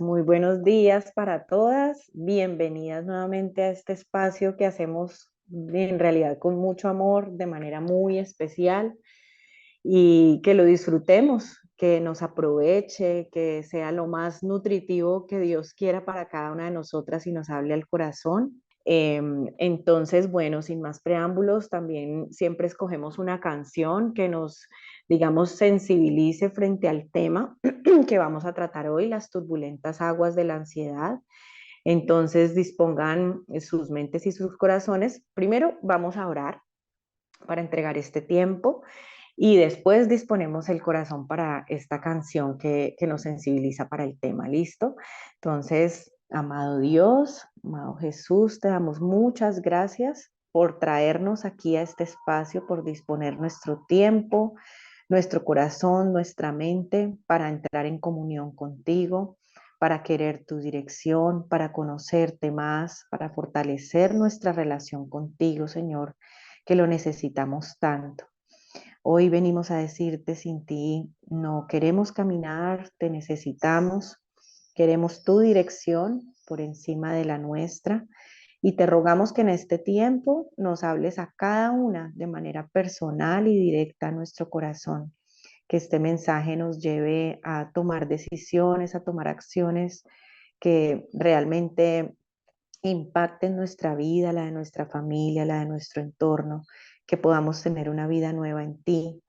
Muy buenos días para todas. Bienvenidas nuevamente a este espacio que hacemos en realidad con mucho amor, de manera muy especial y que lo disfrutemos, que nos aproveche, que sea lo más nutritivo que Dios quiera para cada una de nosotras y nos hable al corazón. Entonces, bueno, sin más preámbulos, también siempre escogemos una canción que nos, digamos, sensibilice frente al tema que vamos a tratar hoy, las turbulentas aguas de la ansiedad. Entonces, dispongan sus mentes y sus corazones. Primero, vamos a orar para entregar este tiempo y después disponemos el corazón para esta canción que nos sensibiliza para el tema. ¿Listo? Entonces, amado Dios, amado Jesús, te damos muchas gracias por traernos aquí a este espacio, por disponer nuestro tiempo, nuestro corazón, nuestra mente para entrar en comunión contigo, para querer tu dirección, para conocerte más, para fortalecer nuestra relación contigo, Señor, que lo necesitamos tanto. Hoy venimos a decirte, sin ti no queremos caminar, te necesitamos, queremos tu dirección por encima de la nuestra y te rogamos que en este tiempo nos hables a cada una de manera personal y directa a nuestro corazón, que este mensaje nos lleve a tomar decisiones, a tomar acciones que realmente impacten nuestra vida, la de nuestra familia, la de nuestro entorno, que podamos tener una vida nueva en ti.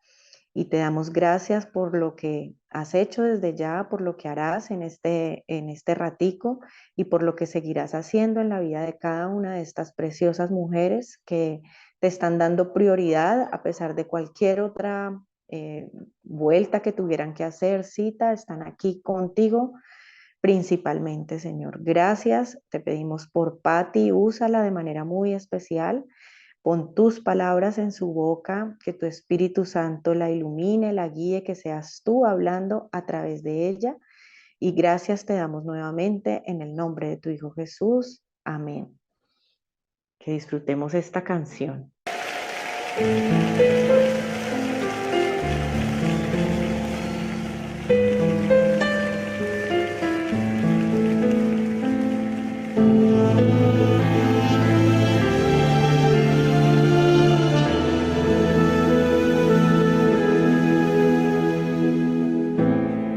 Y te damos gracias por lo que has hecho desde ya, por lo que harás en este ratico y por lo que seguirás haciendo en la vida de cada una de estas preciosas mujeres que te están dando prioridad a pesar de cualquier otra vuelta que tuvieran que hacer, cita, están aquí contigo principalmente, Señor. Gracias, te pedimos por Patti, úsala de manera muy especial. Pon tus palabras en su boca, que tu Espíritu Santo la ilumine, la guíe, que seas tú hablando a través de ella. Y gracias te damos nuevamente en el nombre de tu Hijo Jesús. Amén. Que disfrutemos esta canción.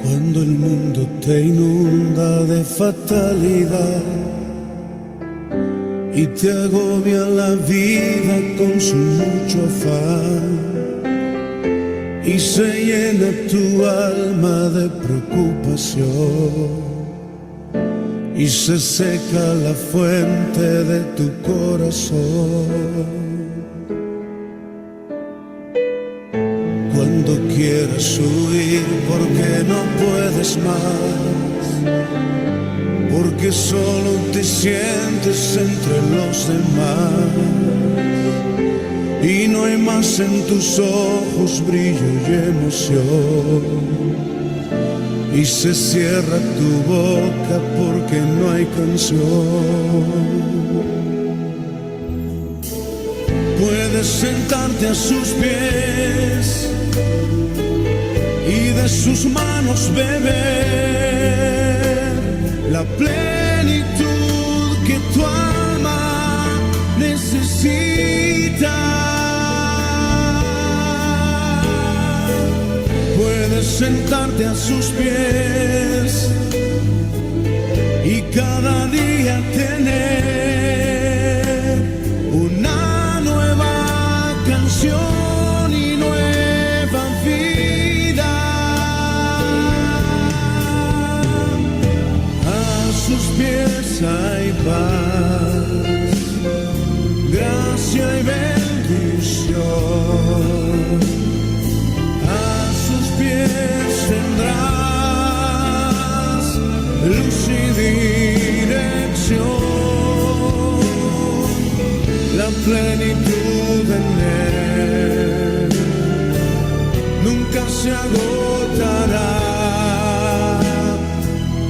Cuando el mundo te inunda de fatalidad y te agobia la vida con su mucho afán y se llena tu alma de preocupación y se seca la fuente de tu corazón. Cuando quieras huir porque no puedes más, porque solo te sientes entre los demás y no hay más en tus ojos brillo y emoción, y se cierra tu boca porque no hay canción. Puedes sentarte a sus pies y de sus manos beber la plenitud que tu alma necesita. Puedes sentarte a sus pies y cada día tener una nueva canción y nueva vida. A sus pies hay paz, gracia y bendición. A sus pies tendrás luz y dirección, la plenitud en él nunca se agotará.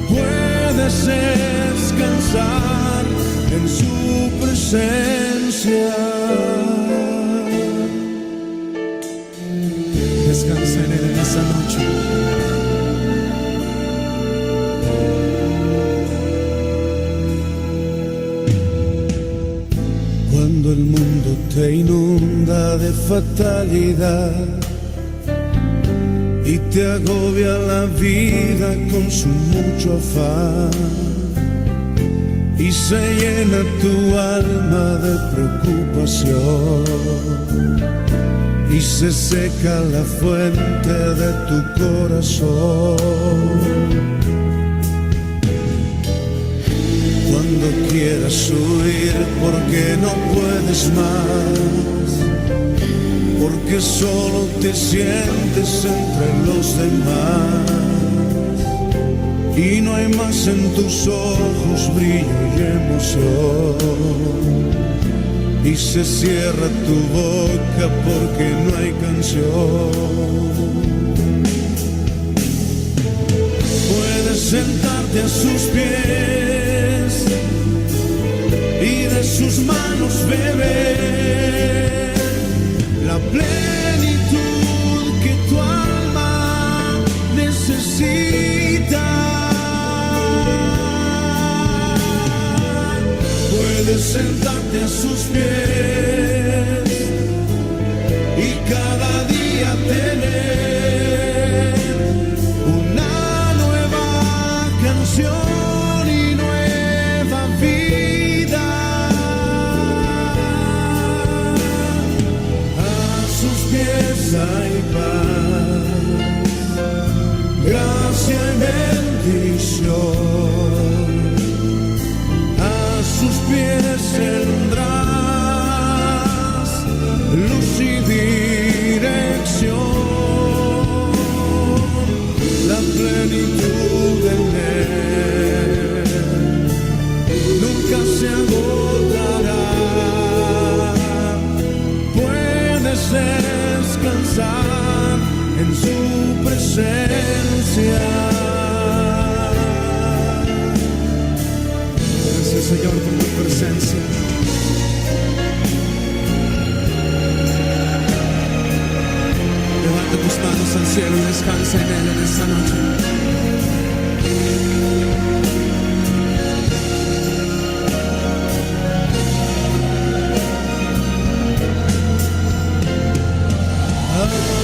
Puedes descansar en su presencia. Descansa en él en esa noche. te inunda de fatalidad y te agobia la vida con su mucho afán y se llena tu alma de preocupación y se seca la fuente de tu corazón. Cuando quieras huir porque no puedes más, porque solo te sientes entre los demás y no hay más en tus ojos brillo y emoción y se cierra tu boca porque no hay canción. Puedes sentarte a sus pies y de sus manos beber la plenitud que tu alma necesita. Puedes sentarte a sus pies y cada día tener una nueva canción y nueva vida. A sus pies hay paz, gracia y bendición. Sus pies tendrás luz y dirección, la plenitud de él nunca se agotará. Puedes descansar en su presencia. Señor, por tu presencia. Levanta tus manos al cielo y descansa en Él en esta noche. A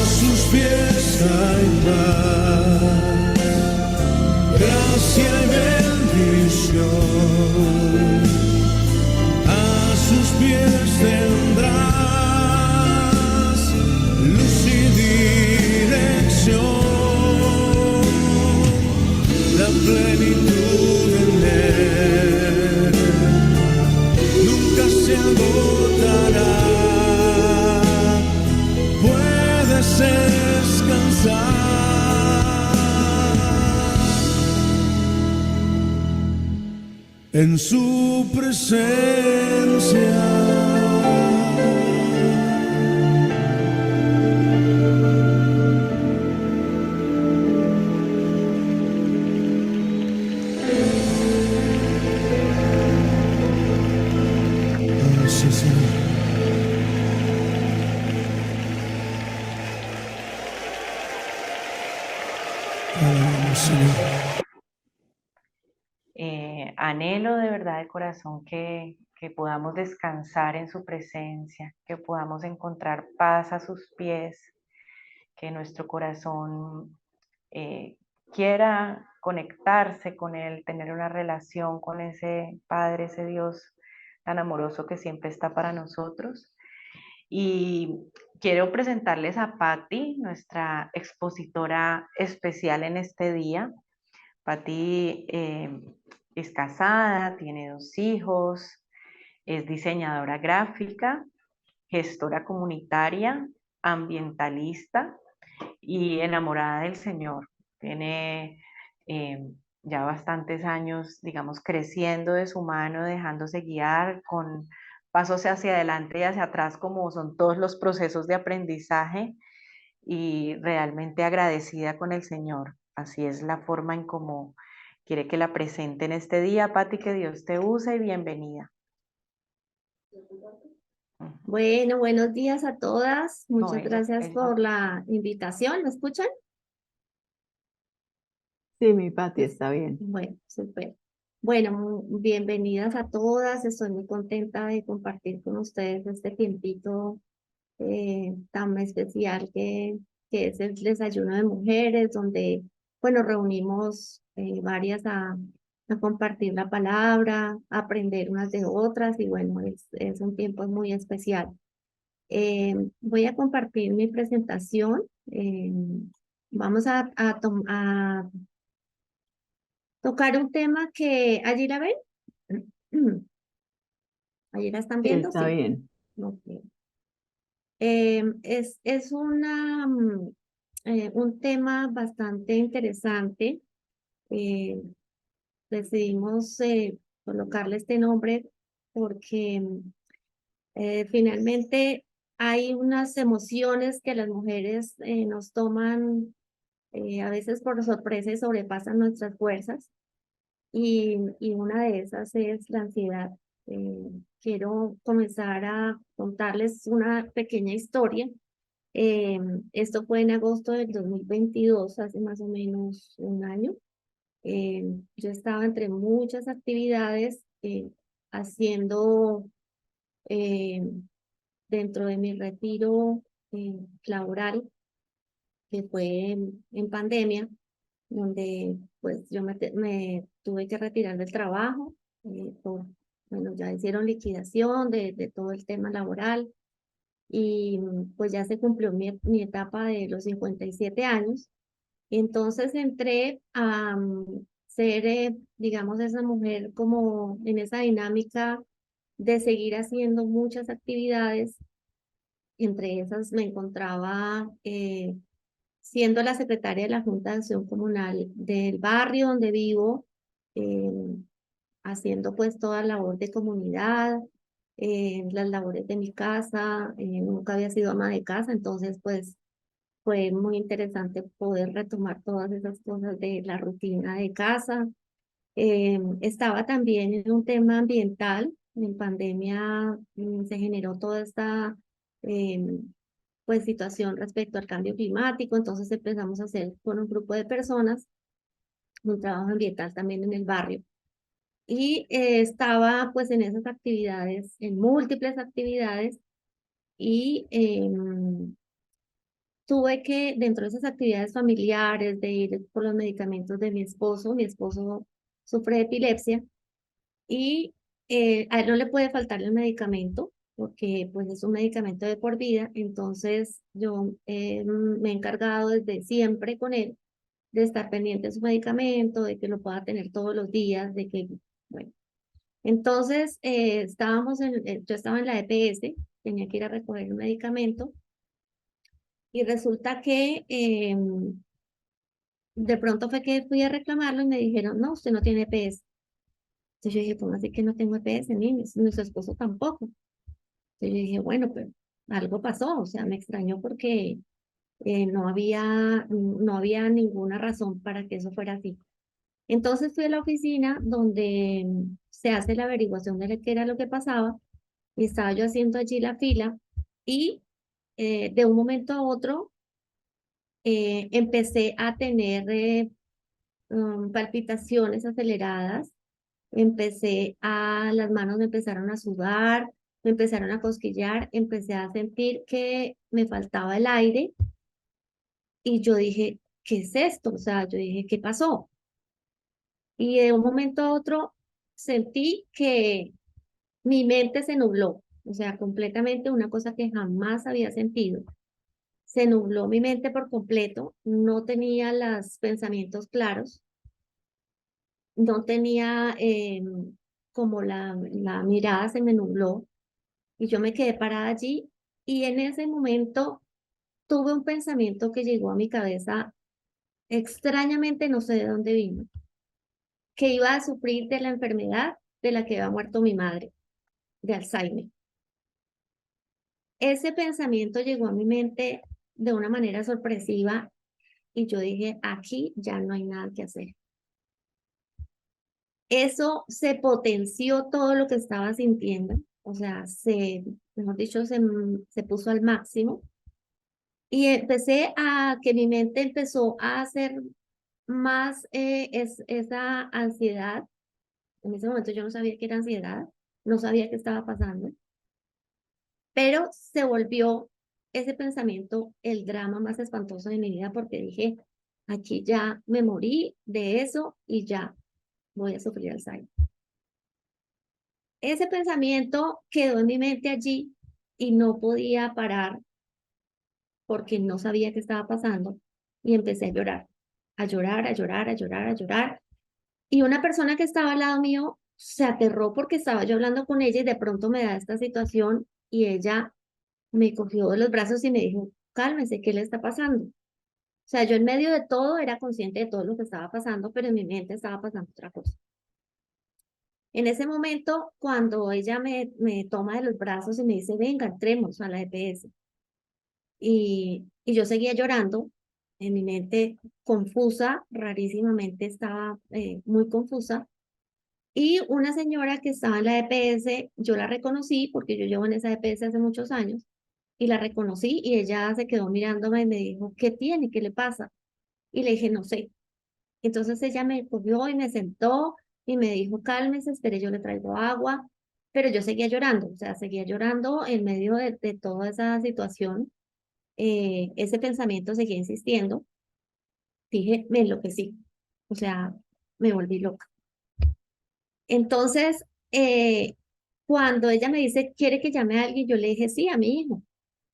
sus pies hay paz, gracia y bendición. A sus pies tendrás luz y dirección, la plenitud en él nunca se agotará. Puedes descansar en su presencia. Anhelo de verdad de corazón que podamos descansar en su presencia, que podamos encontrar paz a sus pies, que nuestro corazón quiera conectarse con Él, tener una relación con ese Padre, ese Dios tan amoroso que siempre está para nosotros. Y quiero presentarles a Patti, nuestra expositora especial en este día. Patti es casada, tiene 2 hijos, es diseñadora gráfica, gestora comunitaria, ambientalista y enamorada del Señor. Tiene ya bastantes años, digamos, creciendo de su mano, dejándose guiar con pasos hacia adelante y hacia atrás, como son todos los procesos de aprendizaje, y realmente agradecida con el Señor. Así es la forma en cómo quiere que la presenten este día. Patti, que Dios te use y bienvenida. Bueno, buenos días a todas. Muchas No, gracias por la invitación. ¿Me escuchan? Sí, mi Pati, está bien. Bueno, súper. Bueno, bienvenidas a todas. Estoy muy contenta de compartir con ustedes este tiempito tan especial que es el desayuno de mujeres, donde, bueno, reunimos varias a compartir la palabra, a aprender unas de otras y bueno, es un tiempo muy especial. Voy a compartir mi presentación. Vamos a tocar un tema que allí la ven. Allí la están Sí, viendo, está sí. bien. Ok. Es un tema bastante interesante. Eh, Decidimos colocarle este nombre porque finalmente hay unas emociones que las mujeres nos toman a veces por sorpresa y sobrepasan nuestras fuerzas. Y una de esas es la ansiedad. Quiero comenzar a contarles una pequeña historia. Eh, Esto fue en agosto del 2022, hace más o menos un año. Yo estaba entre muchas actividades haciendo eh, dentro de mi retiro laboral, que fue en pandemia, donde pues yo me tuve que retirar del trabajo, bueno, ya hicieron liquidación de todo el tema laboral y pues ya se cumplió mi etapa de los 57 años. Entonces entré a ser, digamos, esa mujer como en esa dinámica de seguir haciendo muchas actividades. Entre esas me encontraba siendo la secretaria de la Junta de Acción Comunal del barrio donde vivo, eh, haciendo pues toda labor de comunidad, las labores de mi casa. Nunca había sido ama de casa, entonces pues fue muy interesante poder retomar todas esas cosas de la rutina de casa. Estaba también en un tema ambiental. En pandemia se generó toda esta pues situación respecto al cambio climático, entonces empezamos a hacer con un grupo de personas un trabajo ambiental también en el barrio. Y estaba pues en esas actividades, en múltiples actividades, y tuve que, dentro de esas actividades familiares, de ir por los medicamentos de mi esposo sufre de epilepsia y a él no le puede faltar el medicamento porque pues es un medicamento de por vida, entonces yo me he encargado desde siempre con él de estar pendiente de su medicamento, de que lo pueda tener todos los días, de que, bueno, entonces yo estaba en la EPS, tenía que ir a recoger el medicamento y resulta que de pronto fue que fui a reclamarlo y me dijeron, no, usted no tiene EPS. Entonces yo dije, ¿cómo así que no tengo EPS? Ni su esposo tampoco. Entonces yo dije, bueno, pero algo pasó, o sea, me extrañó porque no había ninguna razón para que eso fuera así. Entonces fui a la oficina donde se hace la averiguación de qué era lo que pasaba y estaba yo haciendo allí la fila y de un momento a otro empecé a tener palpitaciones aceleradas, las manos me empezaron a sudar, me empezaron a cosquillar, empecé a sentir que me faltaba el aire y yo dije, ¿qué es esto? O sea, yo dije, ¿qué pasó? Y de un momento a otro sentí que mi mente se nubló, o sea, completamente una cosa que jamás había sentido. Se nubló mi mente por completo, no tenía los pensamientos claros, no tenía como la mirada se me nubló y yo me quedé parada allí y en ese momento tuve un pensamiento que llegó a mi cabeza extrañamente, no sé de dónde vino, que iba a sufrir de la enfermedad de la que había muerto mi madre, de Alzheimer. Ese pensamiento llegó a mi mente de una manera sorpresiva y yo dije, aquí ya no hay nada que hacer. Eso se potenció todo lo que estaba sintiendo, o sea, mejor dicho, se puso al máximo y empecé a que mi mente empezó a hacer más esa ansiedad, En ese momento yo no sabía que era ansiedad, no sabía qué estaba pasando, pero se volvió ese pensamiento el drama más espantoso de mi vida porque dije, aquí ya me morí de eso y ya voy a sufrir Alzheimer. Ese pensamiento quedó en mi mente allí y no podía parar porque no sabía qué estaba pasando y empecé a llorar, a llorar, a llorar, a llorar, a llorar. Y una persona que estaba al lado mío se aterró porque estaba yo hablando con ella y de pronto me da esta situación y ella me cogió de los brazos y me dijo, cálmese, ¿qué le está pasando? O sea, yo en medio de todo era consciente de todo lo que estaba pasando, pero en mi mente estaba pasando otra cosa. En ese momento, cuando ella me toma de los brazos y me dice, venga, entremos a la EPS, y yo seguía llorando, en mi mente confusa, rarísimamente estaba muy confusa, y una señora que estaba en la EPS, yo la reconocí porque yo llevo en esa EPS hace muchos años, y la reconocí y ella se quedó mirándome y me dijo, ¿qué tiene? ¿Qué le pasa? Y le dije, no sé. Entonces ella me cogió y me sentó y me dijo, cálmese, espere, yo le traigo agua, pero yo seguía llorando, o sea, seguía llorando en medio de toda esa situación. Ese pensamiento seguía insistiendo. Dije, me enloquecí, o sea, me volví loca. Entonces, cuando ella me dice, ¿quiere que llame a alguien? Yo le dije, sí, a mi hijo.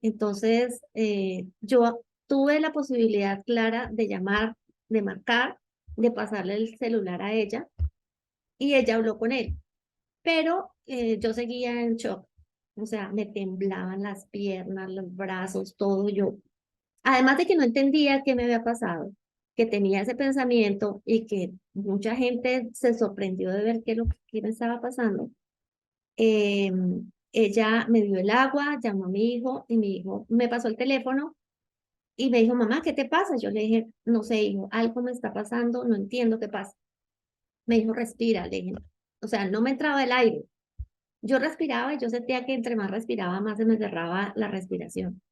Entonces, yo tuve la posibilidad clara de llamar, de marcar, de pasarle el celular a ella y ella habló con él. Pero yo seguía en shock. O sea, me temblaban las piernas, los brazos, todo yo. Además de que no entendía qué me había pasado, que tenía ese pensamiento y que mucha gente se sorprendió de ver qué me estaba pasando. eh, Ella me dio el agua, llamó a mi hijo y mi hijo me pasó el teléfono y me dijo, mamá, ¿qué te pasa? Yo le dije, no sé, hijo, algo me está pasando, no entiendo qué pasa. Me dijo, respira, le dije, o sea, no me entraba el aire. Yo respiraba y yo sentía que entre más respiraba, más se me cerraba la respiración.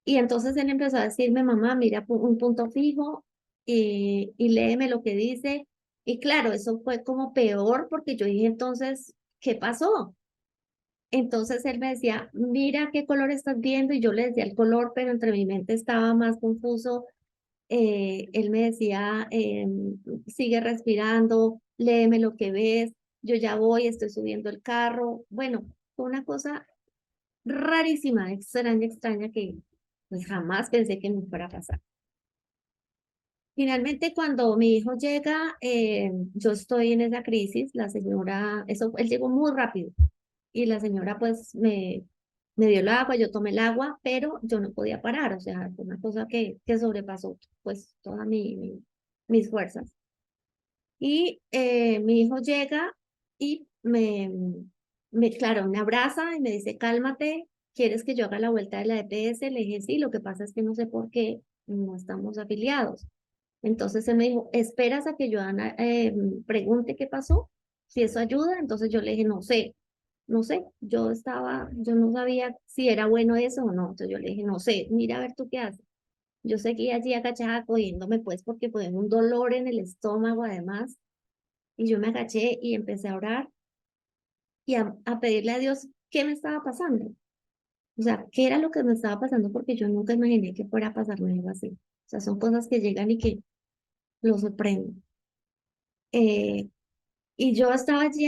Y entonces él empezó a decirme, mamá, mira un punto fijo y léeme lo que dice. Y claro, eso fue como peor porque yo dije, entonces, ¿qué pasó? Entonces él me decía, mira qué color estás viendo. Y yo le decía el color, pero entre mi mente estaba más confuso. Él me decía, sigue respirando, léeme lo que ves. Yo ya voy, estoy subiendo el carro. Bueno, fue una cosa rarísima, extraña, extraña que pues jamás pensé que me fuera a pasar. Finalmente, cuando mi hijo llega, yo estoy en esa crisis, la señora, eso, él llegó muy rápido y la señora pues me dio el agua, yo tomé el agua, pero yo no podía parar, o sea, fue una cosa que sobrepasó pues todas mis fuerzas. Y mi hijo llega y claro, me abraza y me dice, cálmate, ¿quieres que yo haga la vuelta de la EPS? Le dije, sí, lo que pasa es que no sé por qué no estamos afiliados. Entonces él me dijo, ¿esperas a que Joana pregunte qué pasó? Si eso ayuda, entonces yo le dije, no sé, no sé, yo no sabía si era bueno eso o no. Entonces yo le dije, no sé, mira a ver tú qué haces. Yo seguía allí agachada cogiéndome pues porque pues un dolor en el estómago además. Y yo me agaché y empecé a orar y a pedirle a Dios qué me estaba pasando. O sea, qué era lo que me estaba pasando porque yo nunca imaginé que fuera a pasarme algo así. O sea, son cosas que llegan y que lo sorprenden. Eh, y yo estaba allí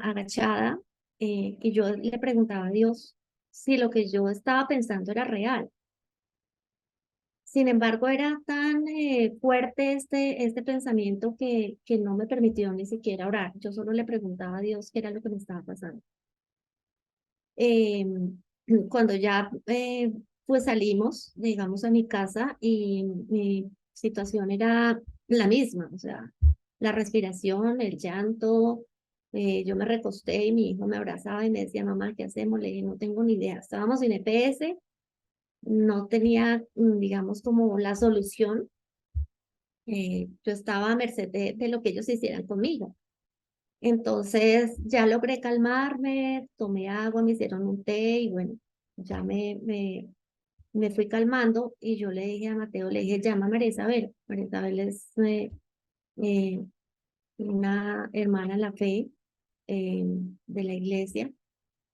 agachada y yo le preguntaba a Dios si lo que yo estaba pensando era real. Sin embargo, era tan fuerte este pensamiento que no me permitió ni siquiera orar. Yo solo le preguntaba a Dios qué era lo que me estaba pasando. Eh, Cuando ya pues salimos, digamos, a mi casa y mi situación era la misma, o sea, la respiración, el llanto, yo me recosté y mi hijo me abrazaba y me decía, mamá, ¿qué hacemos? Le dije, no tengo ni idea. Estábamos en EPS, no tenía, digamos, como la solución. Yo estaba a merced de lo que ellos hicieran conmigo. Entonces ya logré calmarme, tomé agua, me hicieron un té y bueno, ya me fui calmando y yo le dije a Mateo, le dije, llama a María Isabel. María Isabel es una hermana en la fe de la iglesia,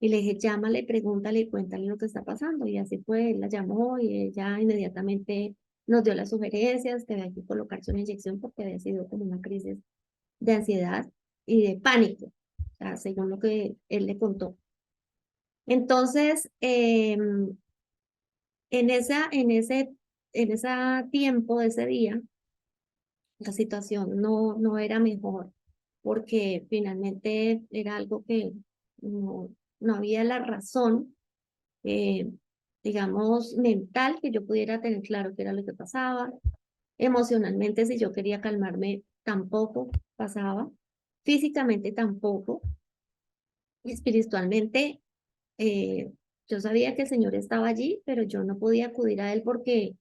y le dije, llámale, pregúntale y cuéntale lo que está pasando. Y así fue, él la llamó y ella inmediatamente nos dio las sugerencias que había que colocarse una inyección porque había sido como una crisis de ansiedad y de pánico, o sea, según lo que él le contó. Entonces, en ese tiempo de ese día, la situación no era mejor porque finalmente era algo que no había la razón, eh, digamos, mental que yo pudiera tener claro qué era lo que pasaba. Emocionalmente, si yo quería calmarme, tampoco pasaba. Físicamente tampoco. Y espiritualmente, eh, yo sabía que el Señor estaba allí, pero yo no podía acudir a Él porque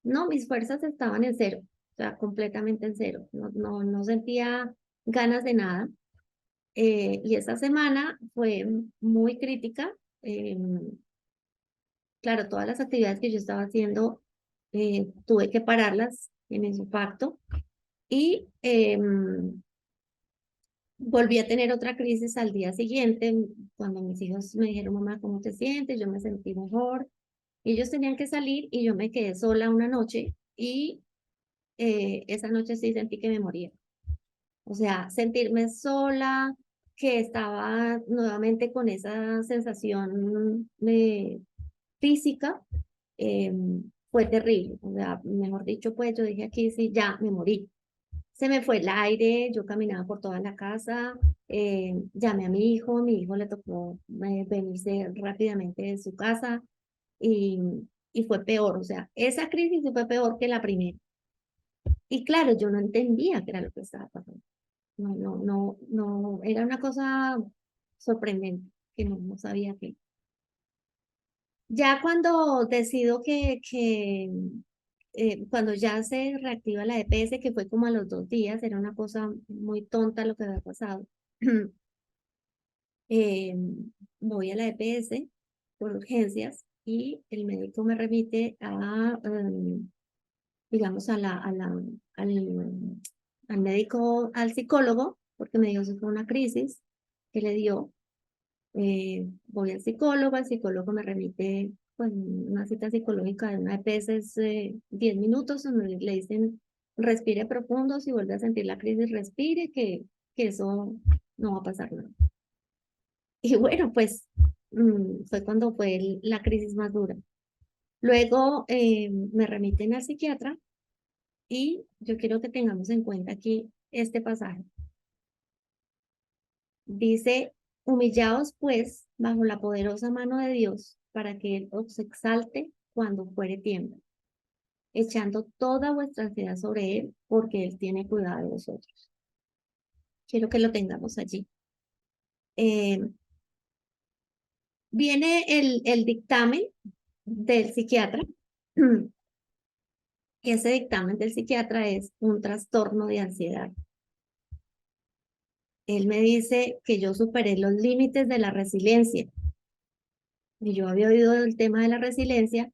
no, mis fuerzas estaban en cero, o sea, completamente en cero. No sentía ganas de nada. Y esa semana fue muy crítica. eh, claro, todas las actividades que yo estaba haciendo tuve que pararlas en ese pacto y volví a tener otra crisis al día siguiente cuando mis hijos me dijeron, mamá, ¿cómo te sientes? Yo me sentí mejor. Ellos tenían que salir y yo me quedé sola una noche y esa noche sí sentí que me moría. O sea, sentirme sola, que estaba nuevamente con esa sensación física, eh, fue terrible. O sea, mejor dicho, pues yo dije aquí, sí, ya me morí. Se me fue el aire, yo caminaba por toda la casa, llamé a mi hijo le tocó venirse rápidamente de su casa y, y fue peor. O sea, esa crisis sí fue peor que la primera. Y claro, yo no entendía qué era lo que estaba pasando. No, era una cosa sorprendente que no sabía qué. Ya cuando decido cuando ya se reactiva la EPS, que fue como a los 2 días, era una cosa muy tonta lo que había pasado. eh, Voy a la EPS por urgencias y el médico me remite digamos, al médico, al psicólogo, porque me dijo que fue una crisis que le dio. Voy al psicólogo, el psicólogo me remite pues, una cita psicológica de una EPS, es 10 minutos, donde le dicen respire profundo, si vuelve a sentir la crisis, respire, que eso no va a pasar nada. Y bueno, pues fue cuando fue la crisis más dura. Luego me remiten al psiquiatra y yo quiero que tengamos en cuenta aquí este pasaje. Dice, humillaos pues bajo la poderosa mano de Dios para que Él os exalte cuando fuere tiempo, echando toda vuestra ansiedad sobre Él porque Él tiene cuidado de vosotros. Quiero que lo tengamos allí. Eh, Viene el dictamen del psiquiatra. Y ese dictamen del psiquiatra es un trastorno de ansiedad. Él me dice que yo superé los límites de la resiliencia. Y yo había oído el tema de la resiliencia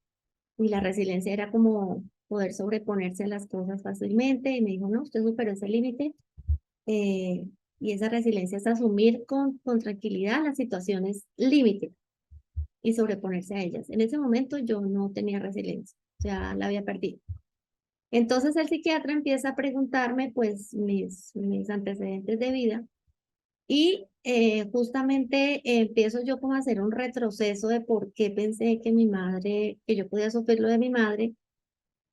y la resiliencia era como poder sobreponerse a las cosas fácilmente. Y me dijo, no, usted superó ese límite. eh, y esa resiliencia es asumir con tranquilidad las situaciones límite y sobreponerse a ellas. En ese momento yo no tenía resiliencia, ya la había perdido. Entonces el psiquiatra empieza a preguntarme pues mis antecedentes de vida y justamente empiezo yo como a hacer un retroceso de por qué pensé que mi madre, que yo podía sufrir lo de mi madre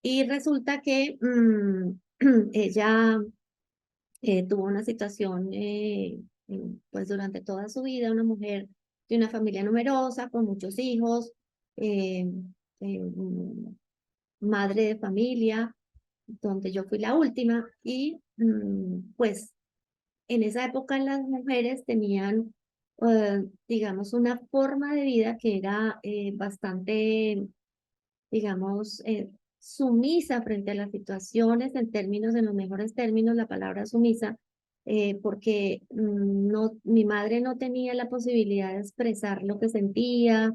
y resulta que ella tuvo una situación pues durante toda su vida, una mujer de una familia numerosa, con muchos hijos, eh, madre de familia, donde yo fui la última y pues en esa época las mujeres tenían, digamos, una forma de vida que era bastante, digamos, sumisa frente a las situaciones en términos, en los mejores términos, la palabra sumisa, porque no, mi madre no tenía la posibilidad de expresar lo que sentía,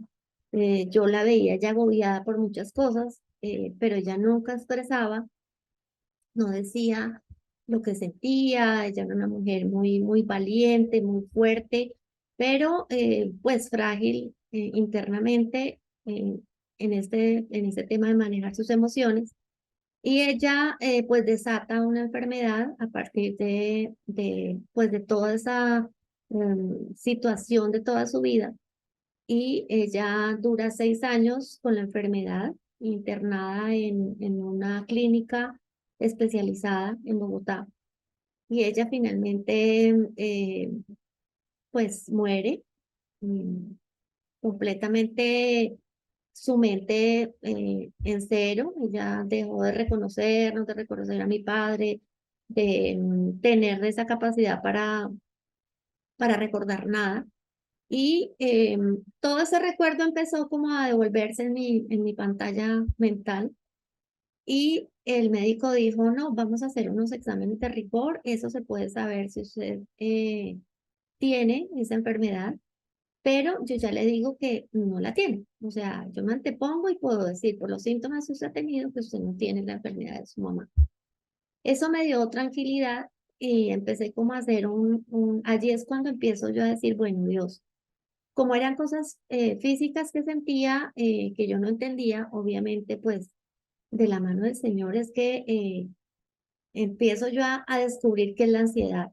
yo la veía ya agobiada por muchas cosas, pero ella nunca expresaba, no decía, lo que sentía. Ella era una mujer muy, muy valiente, muy fuerte, pero pues frágil internamente en este tema de manejar sus emociones. Y ella pues desata una enfermedad a partir pues, de toda esa situación de toda su vida. Y ella dura 6 años con la enfermedad, internada en una clínica especializada en Bogotá. Y ella finalmente pues muere mm, completamente, su mente en cero. Ella dejó de reconocernos, de reconocer a mi padre, de tener esa capacidad para recordar nada. Y todo ese recuerdo empezó como a devolverse en mi pantalla mental. Y el médico dijo, no, vamos a hacer unos exámenes de rigor, eso se puede saber si usted tiene esa enfermedad, pero yo ya le digo que no la tiene. O sea, yo me antepongo y puedo decir por los síntomas que usted ha tenido que usted no tiene la enfermedad de su mamá. Eso me dio tranquilidad y empecé como a hacer allí es cuando empiezo yo a decir, bueno, Dios, como eran cosas físicas que sentía, que yo no entendía, obviamente, pues de la mano del Señor es que empiezo yo a descubrir qué es la ansiedad.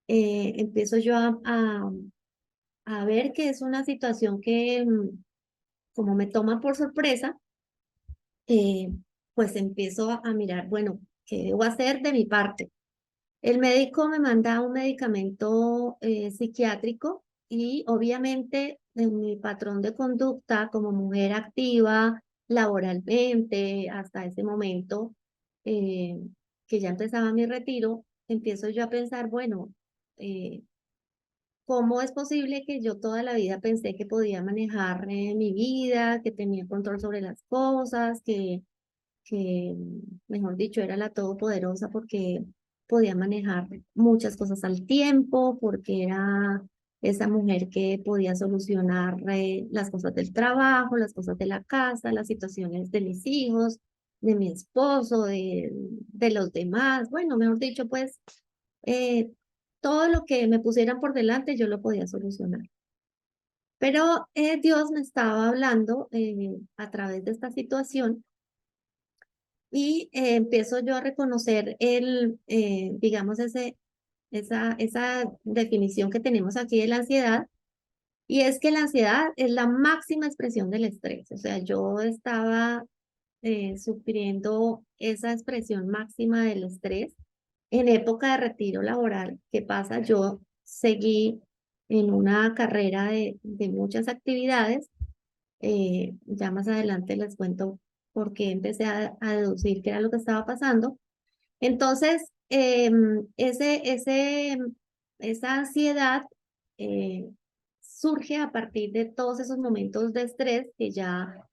Empiezo yo a ver que es una situación que como me toma por sorpresa, eh, pues empiezo a mirar, bueno, ¿qué debo hacer de mi parte? El médico me manda un medicamento psiquiátrico y obviamente en mi patrón de conducta como mujer activa laboralmente hasta ese momento eh, que ya empezaba mi retiro, empiezo yo a pensar, bueno, eh, ¿cómo es posible que yo toda la vida pensé que podía manejar mi vida, que tenía control sobre las cosas, que, mejor dicho, era la todopoderosa porque podía manejar muchas cosas al tiempo, porque era esa mujer que podía solucionar las cosas del trabajo, las cosas de la casa, las situaciones de mis hijos, de mi esposo, de los demás? Bueno, mejor dicho, pues eh, todo lo que me pusieran por delante yo lo podía solucionar. Pero Dios me estaba hablando a través de esta situación y empiezo yo a reconocer digamos, esa definición que tenemos aquí de la ansiedad, y es que la ansiedad es la máxima expresión del estrés. O sea, yo estaba sufriendo esa expresión máxima del estrés en época de retiro laboral. ¿Qué pasa? Yo seguí en una carrera de muchas actividades. Ya más adelante les cuento por qué empecé a deducir qué era lo que estaba pasando. Entonces, esa ansiedad eh, surge a partir de todos esos momentos de estrés que ya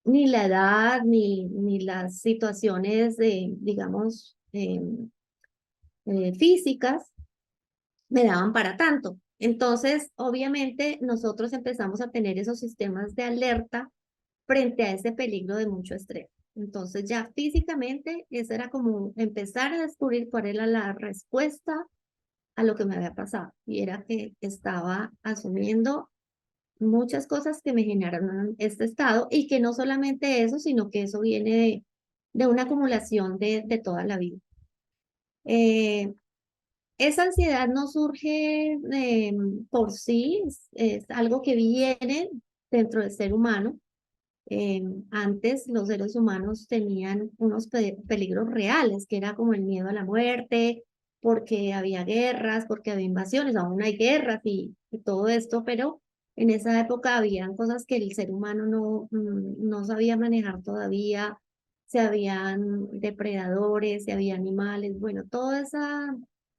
ni la edad ni las situaciones, digamos, físicas me daban para tanto. Entonces, obviamente, nosotros empezamos a tener esos sistemas de alerta frente a ese peligro de mucho estrés. Entonces, ya físicamente, eso era como empezar a descubrir cuál era la respuesta a lo que me había pasado. Y era que estaba asumiendo muchas cosas que me generaron este estado, y que no solamente eso, sino que eso viene de una acumulación de toda la vida. Eh, esa ansiedad no surge por sí, es algo que viene dentro del ser humano. Antes los seres humanos tenían unos peligros reales, que era como el miedo a la muerte, porque había guerras, porque había invasiones, aún hay guerras y todo esto, pero en esa época habían cosas que el ser humano no sabía manejar todavía. Se habían depredadores, se había animales, bueno, toda esa,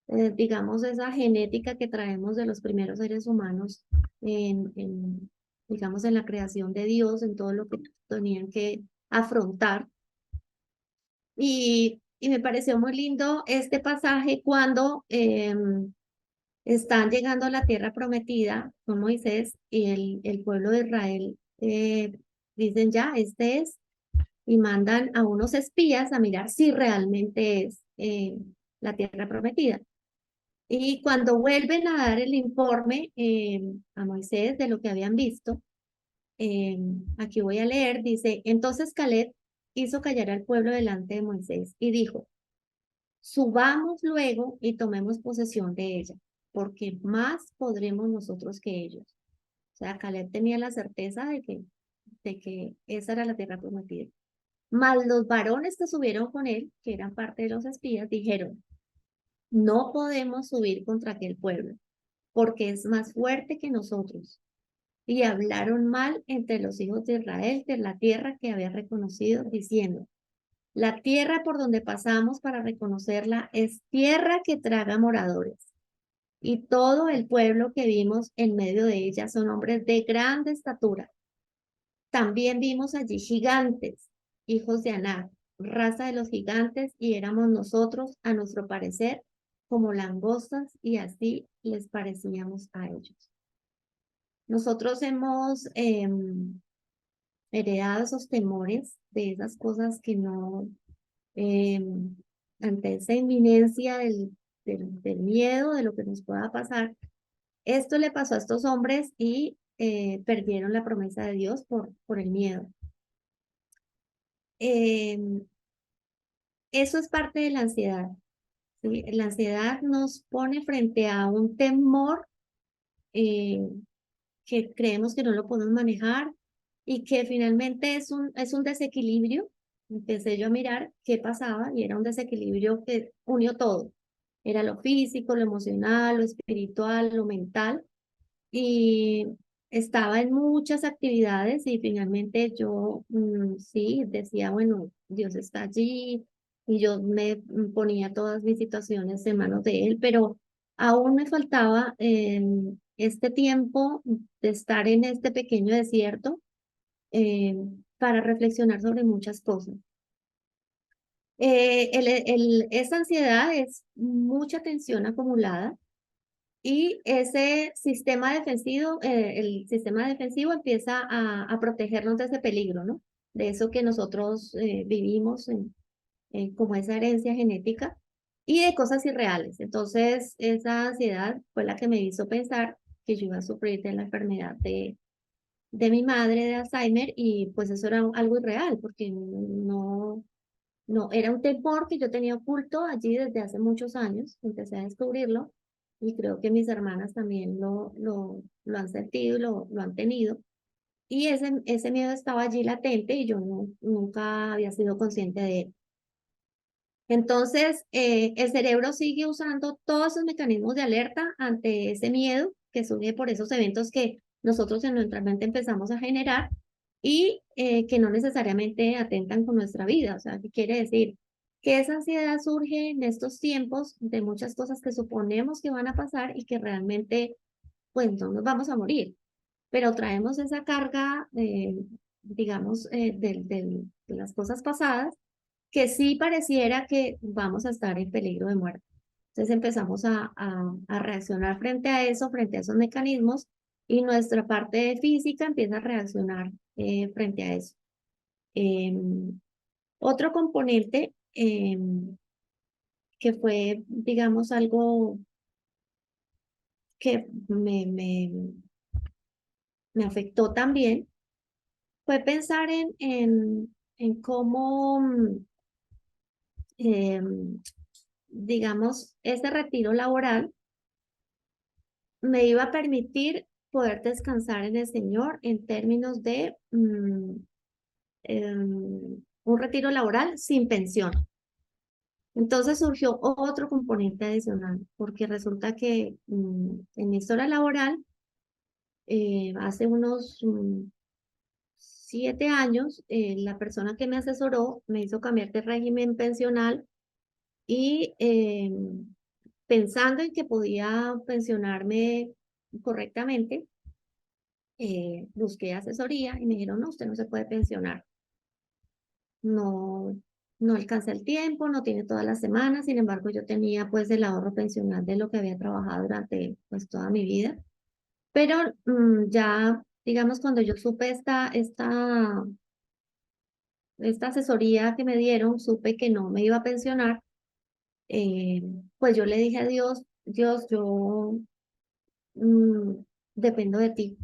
digamos, esa genética que traemos de los primeros seres humanos digamos, en la creación de Dios, en todo lo que tenían que afrontar. Y me pareció muy lindo este pasaje cuando están llegando a la tierra prometida con Moisés y el pueblo de Israel dicen ya, este es, y mandan a unos espías a mirar si realmente es. la tierra prometida. Y cuando vuelven a dar el informe a Moisés de lo que habían visto, aquí voy a leer, dice, entonces Caleb hizo callar al pueblo delante de Moisés y dijo, subamos luego y tomemos posesión de ella, porque más podremos nosotros que ellos. O sea, Caleb tenía la certeza de que esa era la tierra prometida. Mas los varones que subieron con él, que eran parte de los espías, dijeron, no podemos subir contra aquel pueblo, porque es más fuerte que nosotros. Y hablaron mal entre los hijos de Israel de la tierra que había reconocido, diciendo, la tierra por donde pasamos para reconocerla es tierra que traga moradores. Y todo el pueblo que vimos en medio de ella son hombres de grande estatura. También vimos allí gigantes, hijos de Anak, raza de los gigantes, y éramos nosotros, a nuestro parecer, como langostas, y así les parecíamos a ellos. Nosotros hemos heredado esos temores de esas cosas que no, ante esa inminencia del miedo, de lo que nos pueda pasar. Esto le pasó a estos hombres y perdieron la promesa de Dios por el miedo. Eso es parte de la ansiedad. ¿Sí? La ansiedad nos pone frente a un temor eh, que creemos que no lo podemos manejar y que finalmente es un desequilibrio. Empecé yo a mirar qué pasaba y era un desequilibrio que unió todo. Era lo físico, lo emocional, lo espiritual, lo mental y estaba en muchas actividades y finalmente yo sí decía, bueno, Dios está allí y yo me ponía todas mis situaciones en manos de Él, pero aún me faltaba este tiempo de estar en este pequeño desierto para reflexionar sobre muchas cosas. Esa ansiedad es mucha tensión acumulada y ese sistema defensivo, el sistema defensivo empieza a protegernos de ese peligro, ¿no? De eso que nosotros vivimos como esa herencia genética y de cosas irreales. Entonces, esa ansiedad fue la que me hizo pensar que yo iba a sufrir de la enfermedad de mi madre de Alzheimer y pues eso era algo irreal porque no, era un temor que yo tenía oculto allí desde hace muchos años, empecé a descubrirlo y creo que mis hermanas también lo han sentido y lo han tenido. Y ese miedo estaba allí latente y yo nunca había sido consciente de él. Entonces, el cerebro sigue usando todos esos mecanismos de alerta ante ese miedo que surge por esos eventos que nosotros en nuestra mente empezamos a generar y que no necesariamente atentan con nuestra vida. O sea, ¿qué quiere decir? Que esa ansiedad surge en estos tiempos de muchas cosas que suponemos que van a pasar y que realmente, pues, no nos vamos a morir, pero traemos esa carga, digamos, de las cosas pasadas que sí pareciera que vamos a estar en peligro de muerte. Entonces empezamos a reaccionar frente a eso, frente a esos mecanismos, y nuestra parte física empieza a reaccionar frente a eso. Otro componente que fue, digamos, algo que me afectó también fue pensar en cómo, digamos, ese retiro laboral me iba a permitir poder descansar en el Señor en términos de un retiro laboral sin pensión. Entonces surgió otro componente adicional, porque resulta que en mi historia laboral, hace unos 7 años, la persona que me asesoró me hizo cambiar de régimen pensional y pensando en que podía pensionarme correctamente, busqué asesoría y me dijeron, no, usted no se puede pensionar. No, no alcanza el tiempo, no tiene todas las semanas, sin embargo yo tenía pues el ahorro pensional de lo que había trabajado durante pues toda mi vida. Pero ya, digamos, cuando yo supe esta asesoría que me dieron, supe que no me iba a pensionar. eh, pues yo le dije a Dios, Dios, yo mm, dependo de ti.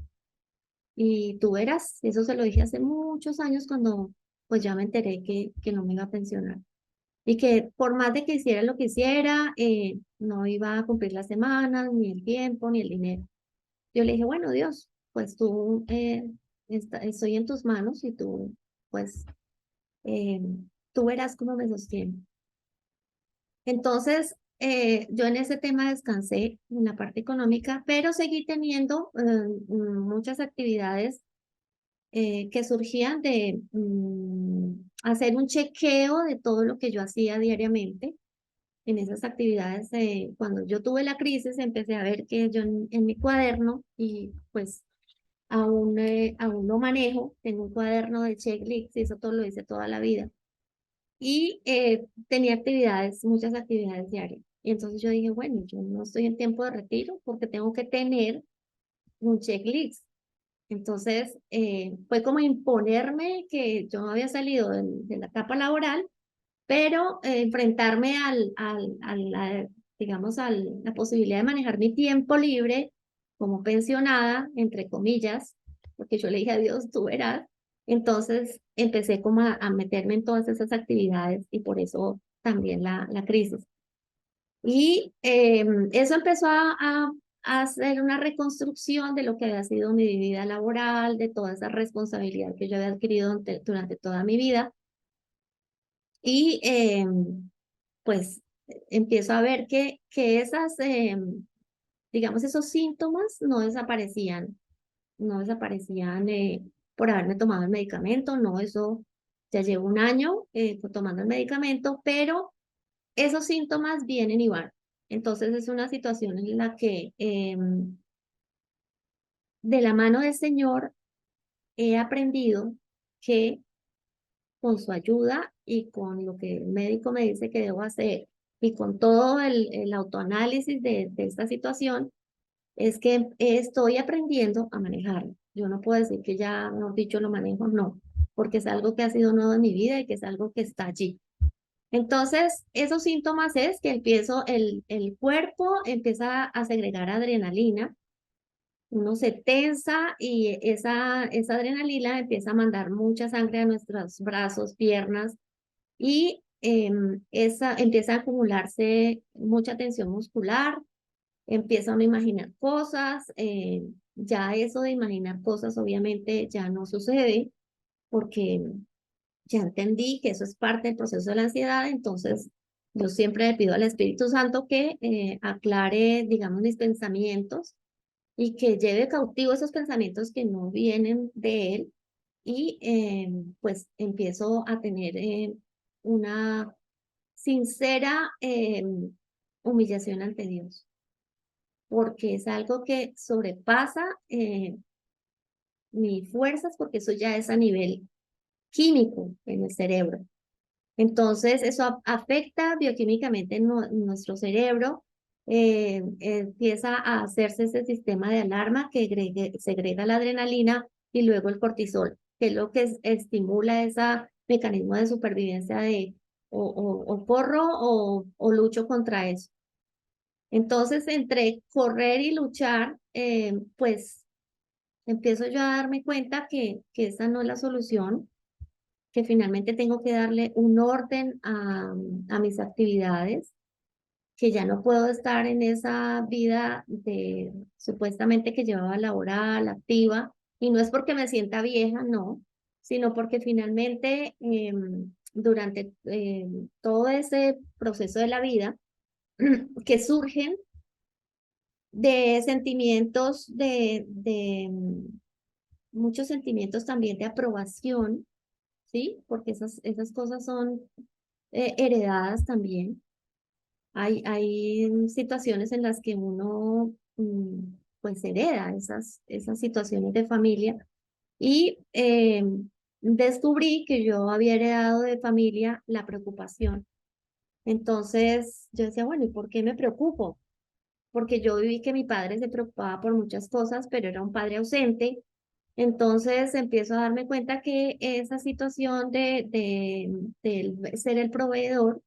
Y tú verás, eso se lo dije hace muchos años cuando pues ya me enteré que no me iba a pensionar. Y que por más de que hiciera lo que hiciera, no iba a cumplir las semanas, ni el tiempo, ni el dinero. Yo le dije, bueno, Dios, pues tú, estoy en tus manos y tú, pues, eh, tú verás cómo me sostiene. Entonces, yo en ese tema descansé en la parte económica, pero seguí teniendo muchas actividades que surgían de hacer un chequeo de todo lo que yo hacía diariamente. En esas actividades, cuando yo tuve la crisis, empecé a ver que yo en mi cuaderno, y pues aún lo manejo, tengo un cuaderno de checklists, y eso todo lo hice toda la vida. Y tenía actividades, muchas actividades diarias. Y entonces yo dije, bueno, yo no estoy en tiempo de retiro porque tengo que tener un checklist. Entonces, fue como imponerme que yo no había salido de la etapa laboral, pero enfrentarme digamos, a la posibilidad de manejar mi tiempo libre como pensionada, entre comillas, porque yo le dije a Dios, tú verás. Entonces, empecé como a meterme en todas esas actividades y por eso también la crisis. Y eso empezó a hacer una reconstrucción de lo que había sido mi vida laboral, de toda esa responsabilidad que yo había adquirido durante toda mi vida. Y pues empiezo a ver que esas, digamos, esos síntomas no desaparecían por haberme tomado el medicamento, no, eso ya llevo un año tomando el medicamento, pero esos síntomas vienen y van. Entonces es una situación en la que de la mano del Señor he aprendido que con su ayuda y con lo que el médico me dice que debo hacer y con todo el autoanálisis de esta situación, es que estoy aprendiendo a manejarlo. Yo no puedo decir que ya, mejor dicho, lo manejo, no, porque es algo que ha sido nuevo en mi vida y que es algo que está allí. Entonces, esos síntomas es que el cuerpo empieza a segregar adrenalina, uno se tensa y esa adrenalina empieza a mandar mucha sangre a nuestros brazos, piernas y empieza a acumularse mucha tensión muscular, empieza uno a imaginar cosas, ya eso de imaginar cosas obviamente ya no sucede porque ya entendí que eso es parte del proceso de la ansiedad, entonces yo siempre le pido al Espíritu Santo que aclare, digamos, mis pensamientos y que lleve cautivo esos pensamientos que no vienen de él y pues empiezo a tener una sincera humillación ante Dios, porque es algo que sobrepasa mis fuerzas, porque eso ya es a nivel químico en el cerebro. Entonces, eso afecta bioquímicamente nuestro cerebro, empieza a hacerse ese sistema de alarma que segrega la adrenalina y luego el cortisol, que es lo que estimula ese mecanismo de supervivencia de o corro o lucho contra eso. Entonces, entre correr y luchar, pues empiezo yo a darme cuenta que esa no es la solución, que finalmente tengo que darle un orden a mis actividades, que ya no puedo estar en esa vida de supuestamente que llevaba laboral, activa, y no es porque me sienta vieja, no, sino porque finalmente durante todo ese proceso de la vida que surgen de sentimientos muchos sentimientos también de aprobación, ¿sí? Porque esas cosas son heredadas también. Hay situaciones en las que uno pues hereda esas situaciones de familia y descubrí que yo había heredado de familia la preocupación. Entonces yo decía, bueno, ¿y por qué me preocupo? Porque yo viví que mi padre se preocupaba por muchas cosas, pero era un padre ausente. Entonces empiezo a darme cuenta que esa situación de ser el proveedor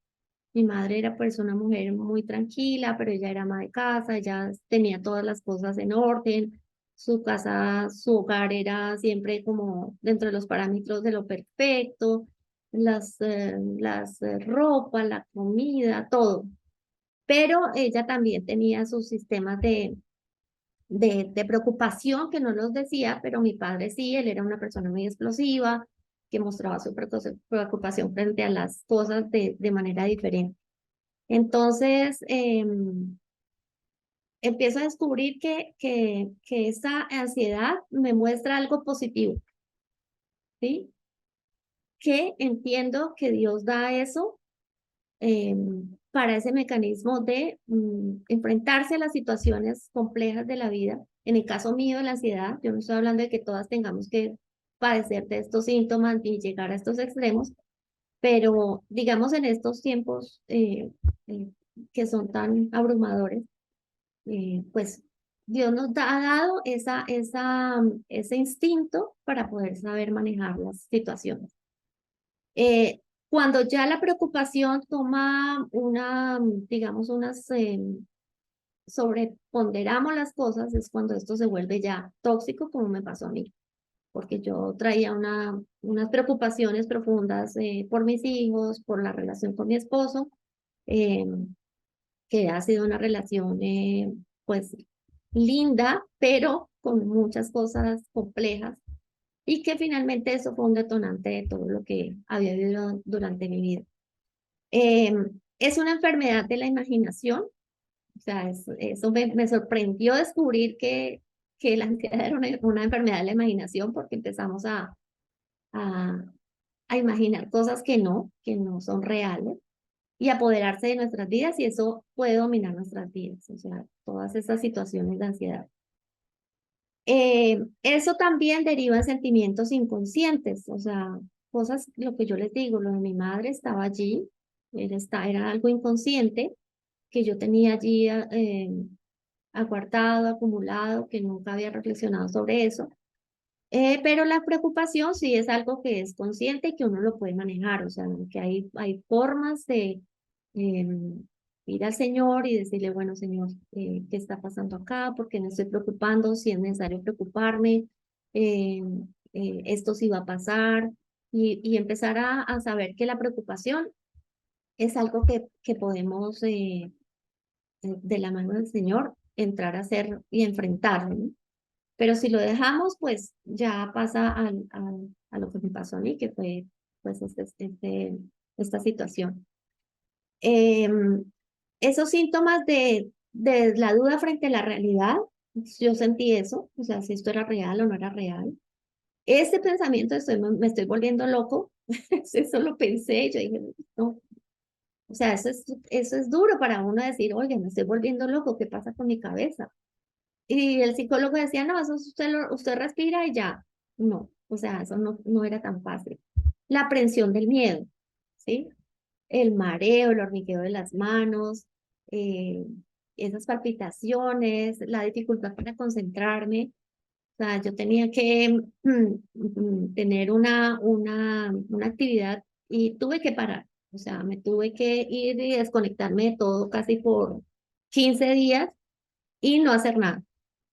Mi madre era pues una mujer muy tranquila, pero ella era ama de casa, ella tenía todas las cosas en orden, su casa, su hogar era siempre como dentro de los parámetros de lo perfecto, las ropas, la comida, todo. Pero ella también tenía sus sistemas de preocupación que no los decía, pero mi padre sí, él era una persona muy explosiva, que mostraba su preocupación frente a las cosas de manera diferente. Entonces, empiezo a descubrir que esa ansiedad me muestra algo positivo, ¿sí? Que entiendo que Dios da eso para ese mecanismo de enfrentarse a las situaciones complejas de la vida. En el caso mío de la ansiedad, yo no estoy hablando de que todas tengamos que padecer de estos síntomas y llegar a estos extremos, pero digamos en estos tiempos eh, que son tan abrumadores, pues Dios nos ha dado ese instinto para poder saber manejar las situaciones. Cuando ya la preocupación toma digamos, sobreponderamos las cosas, es cuando esto se vuelve ya tóxico, como me pasó a mí, porque yo traía unas preocupaciones profundas por mis hijos, por la relación con mi esposo, eh, que ha sido una relación, pues, linda, pero con muchas cosas complejas, y que finalmente eso fue un detonante de todo lo que había vivido durante mi vida. Eh, es una enfermedad de la imaginación, o sea, eso me sorprendió descubrir que la ansiedad era una enfermedad de la imaginación porque empezamos a, a imaginar cosas que no son reales y apoderarse de nuestras vidas y eso puede dominar nuestras vidas, o sea, todas esas situaciones de ansiedad. Eso también deriva en sentimientos inconscientes, o sea, cosas, lo que yo les digo, lo de mi madre estaba allí, era algo inconsciente que yo tenía allí aguardado, acumulado, que nunca había reflexionado sobre eso. Pero la preocupación sí es algo que es consciente y que uno lo puede manejar, o sea, que hay formas de ir al Señor y decirle, bueno, Señor, ¿qué está pasando acá? ¿Por qué me estoy preocupando? Si es necesario preocuparme, eh, esto sí va a pasar, y empezar a saber que la preocupación es algo que podemos, de la mano del Señor, entrar a hacer y enfrentarlo, ¿no? Pero si lo dejamos, pues ya pasa a lo que me pasó a mí, que fue pues esta situación. Em, Esos síntomas de la duda frente a la realidad, yo sentí eso, o sea, si esto era real o no era real. Este pensamiento de me estoy volviendo loco, eso lo pensé, yo dije, no, o sea, eso es duro para uno decir, oye, me estoy volviendo loco, ¿qué pasa con mi cabeza? Y el psicólogo decía, no, eso usted respira y ya. No, o sea, eso no era tan fácil. La aprensión del miedo, ¿sí? El mareo, el hormigueo de las manos, eh, esas palpitaciones, la dificultad para concentrarme. O sea, yo tenía que tener una actividad y tuve que parar. O sea, me tuve que ir y desconectarme de todo casi por 15 días y no hacer nada.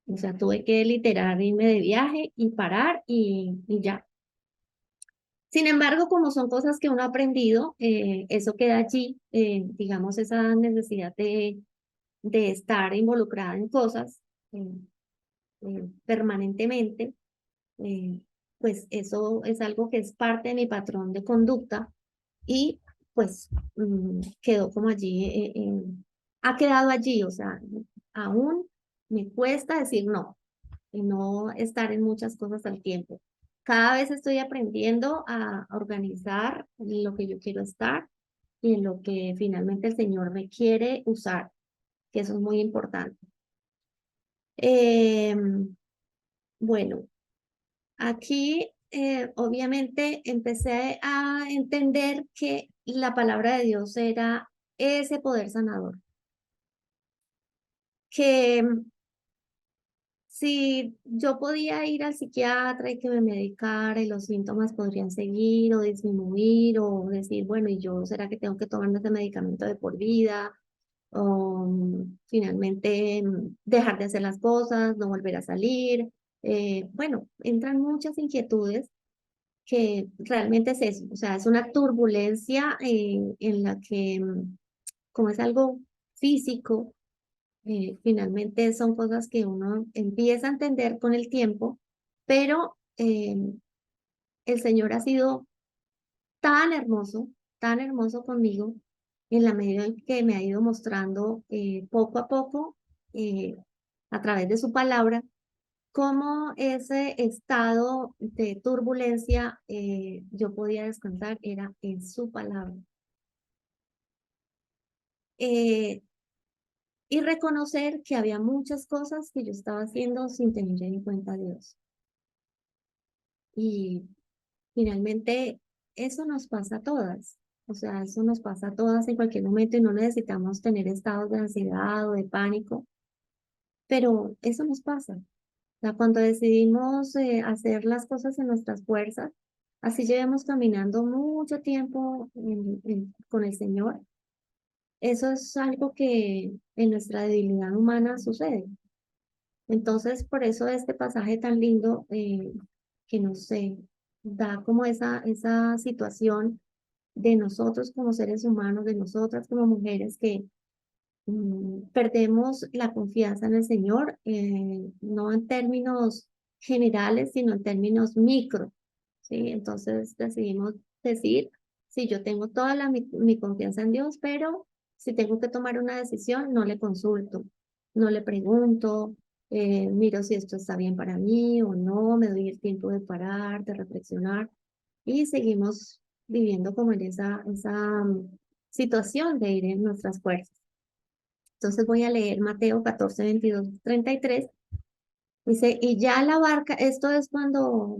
O sea, tuve que literal irme de viaje y parar y ya. Sin embargo, como son cosas que uno ha aprendido, eso queda allí, digamos, esa necesidad de estar involucrada en cosas permanentemente, eh, pues eso es algo que es parte de mi patrón de conducta y pues quedó como allí, ha quedado allí, o sea, aún me cuesta decir no y no estar en muchas cosas al tiempo. Cada vez estoy aprendiendo a organizar lo que yo quiero estar y en lo que finalmente el Señor me quiere usar, que eso es muy importante. Bueno, aquí obviamente empecé a entender que la palabra de Dios era ese poder sanador, que si yo podía ir al psiquiatra y que me medicara y los síntomas podrían seguir o disminuir o decir, bueno, ¿y yo será que tengo que tomarme ese medicamento de por vida? O finalmente dejar de hacer las cosas, no volver a salir. Bueno, entran muchas inquietudes que realmente es eso, o sea, es una turbulencia en la que, como es algo físico, finalmente son cosas que uno empieza a entender con el tiempo, pero el Señor ha sido tan hermoso conmigo, en la medida en que me ha ido mostrando poco a poco, eh, a través de su palabra, cómo ese estado de turbulencia yo podía descansar era en su palabra. Eh, y reconocer que había muchas cosas que yo estaba haciendo sin tener en cuenta a Dios. Y finalmente eso nos pasa a todas. O sea, eso nos pasa a todas en cualquier momento y no necesitamos tener estados de ansiedad o de pánico, pero eso nos pasa. O sea, cuando decidimos hacer las cosas en nuestras fuerzas, así llevamos caminando mucho tiempo con el Señor. Eso es algo que en nuestra debilidad humana sucede. Entonces, por eso este pasaje tan lindo que nos da como esa situación de nosotros como seres humanos, de nosotras como mujeres que perdemos la confianza en el Señor, no en términos generales, sino en términos micro, ¿sí? Entonces decidimos decir, sí, yo tengo toda mi confianza en Dios, pero si tengo que tomar una decisión, no le consulto, no le pregunto, miro si esto está bien para mí o no, me doy el tiempo de parar, de reflexionar y seguimos viviendo como en esa situación de ir en nuestras fuerzas. Entonces voy a leer Mateo 14, 22, 33. Dice, y ya la barca, esto es cuando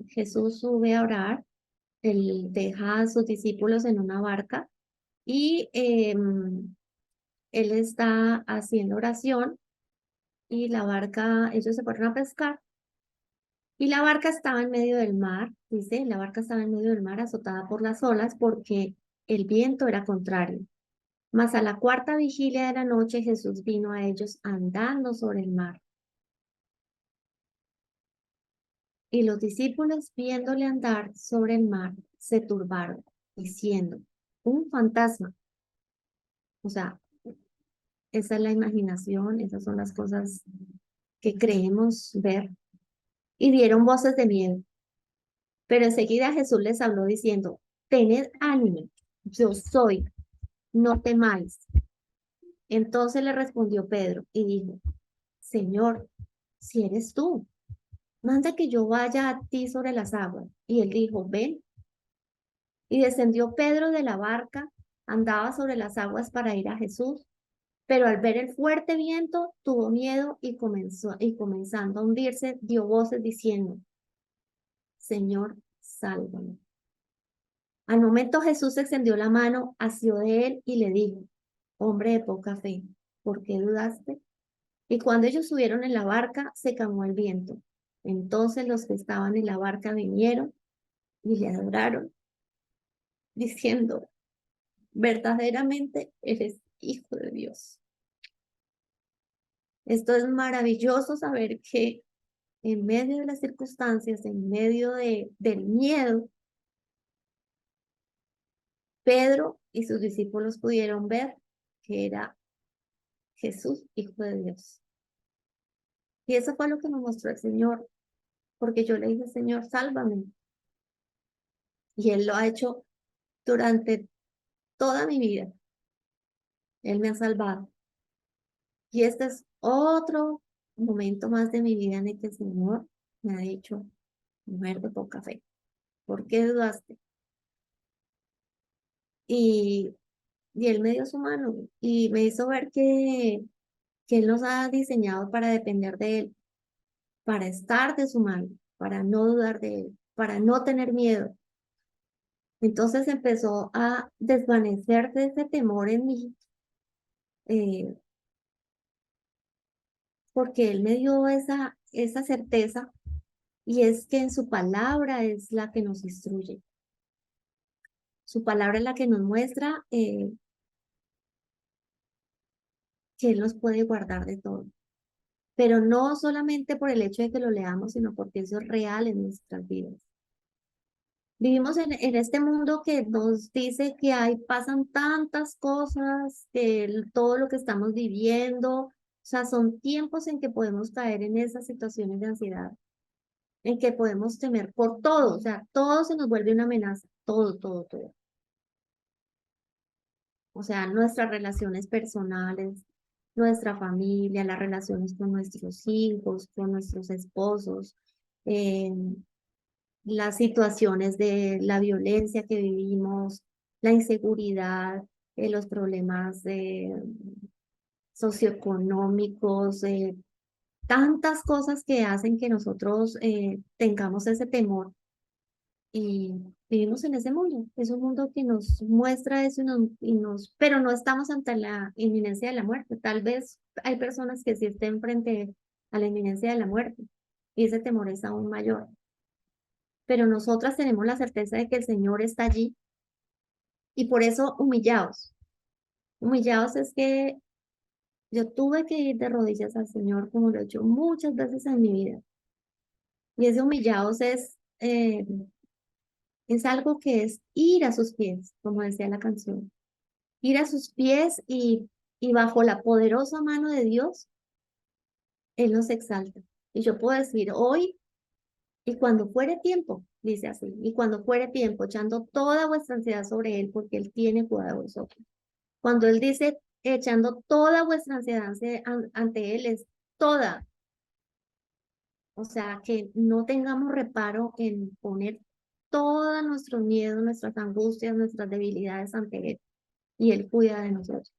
Jesús sube a orar, él deja a sus discípulos en una barca y él está haciendo oración y la barca, ellos se fueron a pescar y la barca estaba en medio del mar, dice, la barca estaba en medio del mar azotada por las olas porque el viento era contrario. Mas a la cuarta vigilia de la noche Jesús vino a ellos andando sobre el mar. Y los discípulos, viéndole andar sobre el mar, se turbaron, diciendo, un fantasma. O sea, esa es la imaginación, esas son las cosas que creemos ver. Y dieron voces de miedo. Pero enseguida Jesús les habló diciendo, tened ánimo, yo soy, no temáis. Entonces le respondió Pedro y dijo, Señor, si eres tú, manda que yo vaya a ti sobre las aguas. Y él dijo, ven. Y descendió Pedro de la barca, andaba sobre las aguas para ir a Jesús, pero al ver el fuerte viento tuvo miedo y comenzando a hundirse, dio voces diciendo, Señor, sálvame. Al momento Jesús extendió la mano, asió de él y le dijo, hombre de poca fe, ¿por qué dudaste? Y cuando ellos subieron en la barca, se calmó el viento. Entonces los que estaban en la barca vinieron y le adoraron, diciendo, verdaderamente eres hijo de Dios. Esto es maravilloso saber que en medio de las circunstancias, en medio del miedo, Pedro y sus discípulos pudieron ver que era Jesús, hijo de Dios. Y eso fue lo que nos mostró el Señor, porque yo le dije, Señor, sálvame. Y Él lo ha hecho durante toda mi vida. Él me ha salvado. Y este es otro momento más de mi vida en el que el Señor me ha dicho, mujer de poca fe, ¿por qué dudaste? Y, y Él me dio su mano y me hizo ver que Él nos ha diseñado para depender de Él, para estar de su mano, para no dudar de Él, para no tener miedo. Entonces empezó a desvanecerse ese temor en mí, eh, porque Él me dio esa certeza, y es que en su palabra es la que nos instruye. Su palabra es la que nos muestra que Él nos puede guardar de todo. Pero no solamente por el hecho de que lo leamos, sino porque eso es real en nuestras vidas. Vivimos en este mundo que nos dice que pasan tantas cosas, que todo lo que estamos viviendo, o sea, son tiempos en que podemos caer en esas situaciones de ansiedad, en que podemos temer por todo, o sea, todo se nos vuelve una amenaza, todo, todo, todo. O sea, nuestras relaciones personales, nuestra familia, las relaciones con nuestros hijos, con nuestros esposos, eh, las situaciones de la violencia que vivimos, la inseguridad, los problemas socioeconómicos, tantas cosas que hacen que nosotros tengamos ese temor. Y vivimos en ese mundo, es un mundo que nos muestra eso pero no estamos ante la inminencia de la muerte. Tal vez hay personas que sí estén frente a la inminencia de la muerte y ese temor es aún mayor. Pero nosotras tenemos la certeza de que el Señor está allí, y por eso humillados. Humillados es que yo tuve que ir de rodillas al Señor, como lo he hecho muchas veces en mi vida. Y ese humillados es algo que es ir a sus pies, como decía la canción. Ir a sus pies, y bajo la poderosa mano de Dios, Él nos exalta. Y yo puedo decir hoy, y cuando fuere tiempo, dice así, y cuando fuere tiempo, echando toda vuestra ansiedad sobre Él, porque Él tiene cuidado de vosotros. Cuando Él dice echando toda vuestra ansiedad ante Él, es toda. O sea, que no tengamos reparo en poner todos nuestros miedos, nuestras angustias, nuestras debilidades ante Él, y Él cuida de nosotros.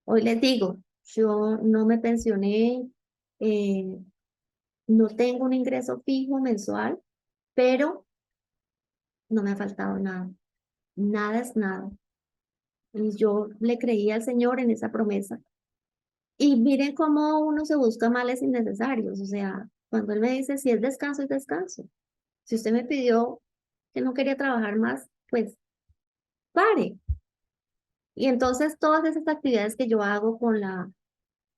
Hoy les digo, yo no me pensioné, eh, no tengo un ingreso fijo mensual, pero no me ha faltado nada. Nada es nada. Y yo le creí al Señor en esa promesa. Y miren cómo uno se busca males innecesarios. O sea, cuando Él me dice, si es descanso, es descanso. Si usted me pidió que no quería trabajar más, pues pare. Y entonces todas esas actividades que yo hago con la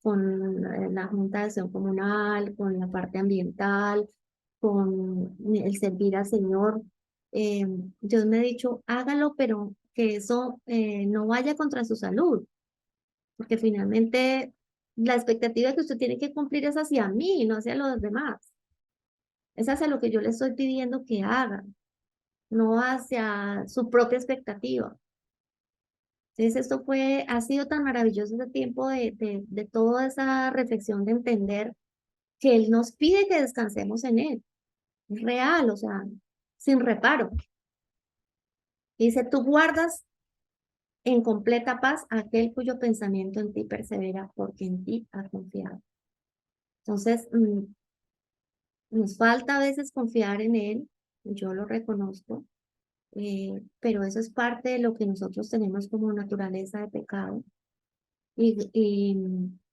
Junta de Acción Comunal, con la parte ambiental, con el servir al Señor. Eh, Dios me ha dicho, hágalo, pero que eso no vaya contra su salud, porque finalmente la expectativa que usted tiene que cumplir es hacia mí, no hacia los demás. Es hacia lo que yo le estoy pidiendo que haga, no hacia su propia expectativa. Entonces, ha sido tan maravilloso ese tiempo de toda esa reflexión, de entender que Él nos pide que descansemos en Él. Es real, o sea, sin reparo. Y dice, tú guardas en completa paz a aquel cuyo pensamiento en ti persevera, porque en ti ha confiado. Entonces, nos falta a veces confiar en Él, yo lo reconozco, pero eso es parte de lo que nosotros tenemos como naturaleza de pecado. Y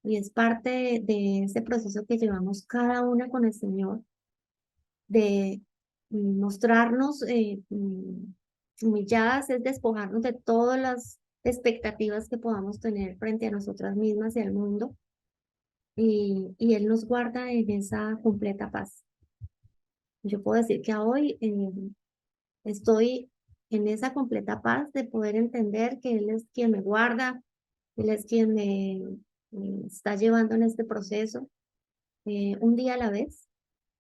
es parte de ese proceso que llevamos cada una con el Señor, de mostrarnos humilladas, es despojarnos de todas las expectativas que podamos tener frente a nosotras mismas y al mundo, y Él nos guarda en esa completa paz. Yo puedo decir que hoy estoy en esa completa paz de poder entender que Él es quien me guarda, Él es quien me está llevando en este proceso, un día a la vez,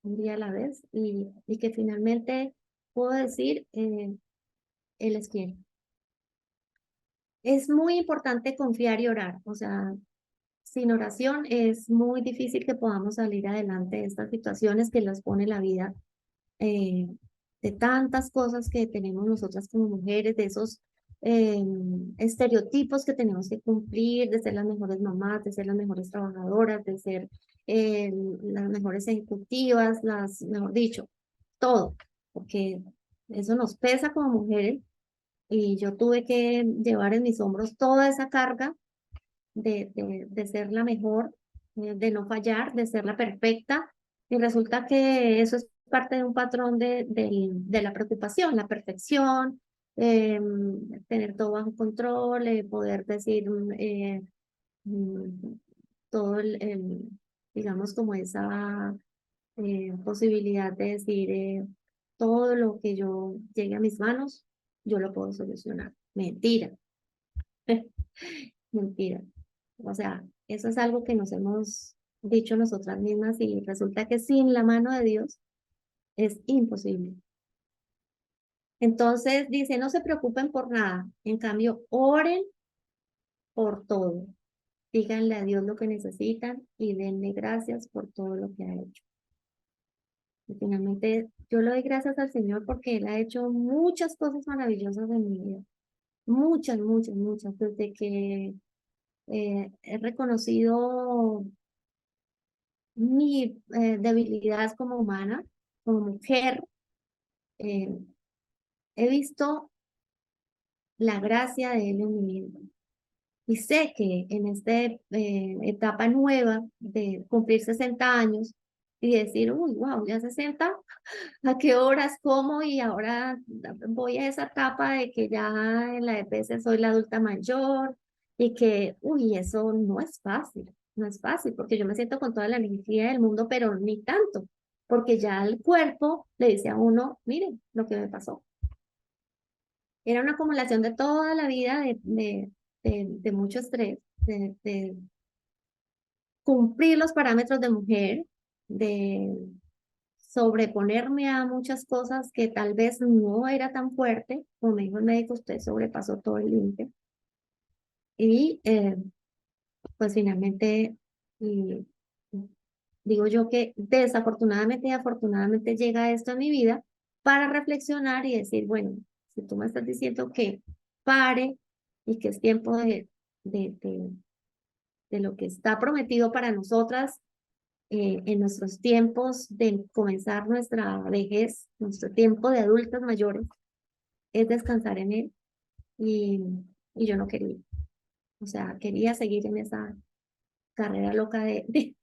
un día a la vez, y que finalmente puedo decir, Él es quien. Es muy importante confiar y orar, o sea, sin oración es muy difícil que podamos salir adelante de estas situaciones que nos pone la vida, eh, de tantas cosas que tenemos nosotras como mujeres, de esos estereotipos que tenemos que cumplir, de ser las mejores mamás, de ser las mejores trabajadoras, de ser las mejores ejecutivas, mejor dicho, todo, porque eso nos pesa como mujeres, y yo tuve que llevar en mis hombros toda esa carga de ser la mejor, de no fallar, de ser la perfecta, y resulta que eso es parte de un patrón de la preocupación, la perfección, tener todo bajo control, poder decir mm, todo digamos, como esa posibilidad de decir todo lo que yo llegue a mis manos, yo lo puedo solucionar. Mentira, mentira. O sea, eso es algo que nos hemos dicho nosotras mismas y resulta que sin la mano de Dios es imposible. Entonces dice, no se preocupen por nada, en cambio, oren por todo. Díganle a Dios lo que necesitan y denle gracias por todo lo que ha hecho. Y finalmente, yo le doy gracias al Señor porque Él ha hecho muchas cosas maravillosas en mi vida. Muchas, muchas, muchas. Desde que he reconocido mi debilidad como humana, como mujer, eh, he visto la gracia de Él en mi vida. Y sé que en esta etapa nueva de cumplir 60 años y decir, uy, wow, ya 60, ¿a qué horas como? Y ahora voy a esa etapa de que ya en la EPS soy la adulta mayor y que, uy, eso no es fácil, no es fácil, porque yo me siento con toda la energía del mundo, pero ni tanto, porque ya el cuerpo le dice a uno, miren lo que me pasó. Era una acumulación de toda la vida de mucho estrés, de cumplir los parámetros de mujer, de sobreponerme a muchas cosas que tal vez no era tan fuerte. Como me dijo el médico, usted sobrepasó todo el límite. Y pues finalmente, y digo yo que desafortunadamente y afortunadamente llega esto a mi vida para reflexionar y decir, bueno, si tú me estás diciendo que pare y que es tiempo de, de, de lo que está prometido para nosotras en nuestros tiempos de comenzar nuestra vejez, nuestro tiempo de adultas mayores, es descansar en él y, y yo no quería. O sea, quería seguir en esa carrera loca de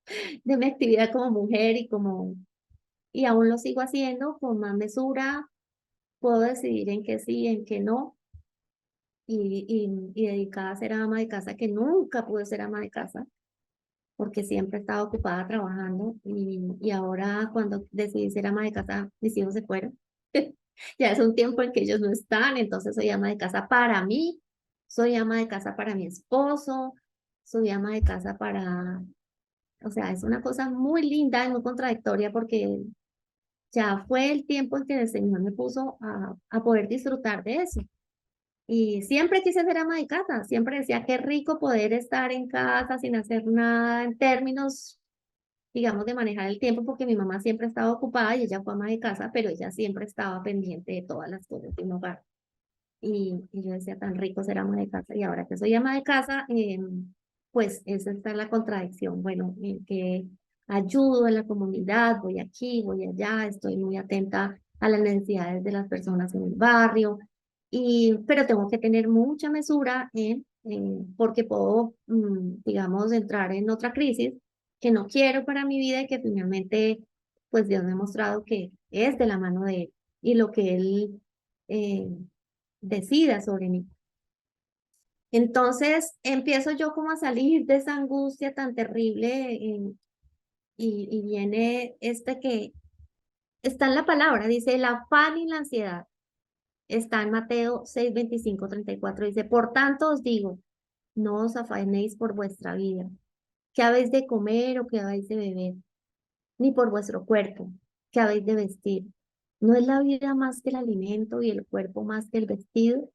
mi actividad como mujer y aún lo sigo haciendo con más mesura, puedo decidir en qué sí, en qué no, y dedicada a ser ama de casa, que nunca pude ser ama de casa, porque siempre estaba ocupada trabajando, y ahora cuando decidí ser ama de casa, mis hijos se fueron. Ya es un tiempo en que ellos no están, entonces soy ama de casa para mí, soy ama de casa para mi esposo, soy ama de casa para, o sea, es una cosa muy linda y muy contradictoria porque ya fue el tiempo en que el Señor me puso a poder disfrutar de eso. Y siempre quise ser ama de casa, siempre decía qué rico poder estar en casa sin hacer nada en términos, digamos, de manejar el tiempo, porque mi mamá siempre estaba ocupada y ella fue ama de casa, pero ella siempre estaba pendiente de todas las cosas de un hogar. Y yo decía, tan rico ser ama de casa. Y ahora que soy ama de casa, pues esa está la contradicción. Bueno, en que ayudo en la comunidad, voy aquí, voy allá, estoy muy atenta a las necesidades de las personas en el barrio, pero tengo que tener mucha mesura porque puedo, digamos, entrar en otra crisis que no quiero para mi vida y que finalmente, pues Dios me ha mostrado que es de la mano de Él y lo que Él eh, decida sobre mí. Entonces empiezo yo como a salir de esa angustia tan terrible y viene este que está en la palabra, dice el afán y la ansiedad. Está en Mateo 6, 25, 34, dice, por tanto os digo, no os afanéis por vuestra vida, qué habéis de comer o qué habéis de beber, ni por vuestro cuerpo, qué habéis de vestir. ¿No es la vida más que el alimento y el cuerpo más que el vestido?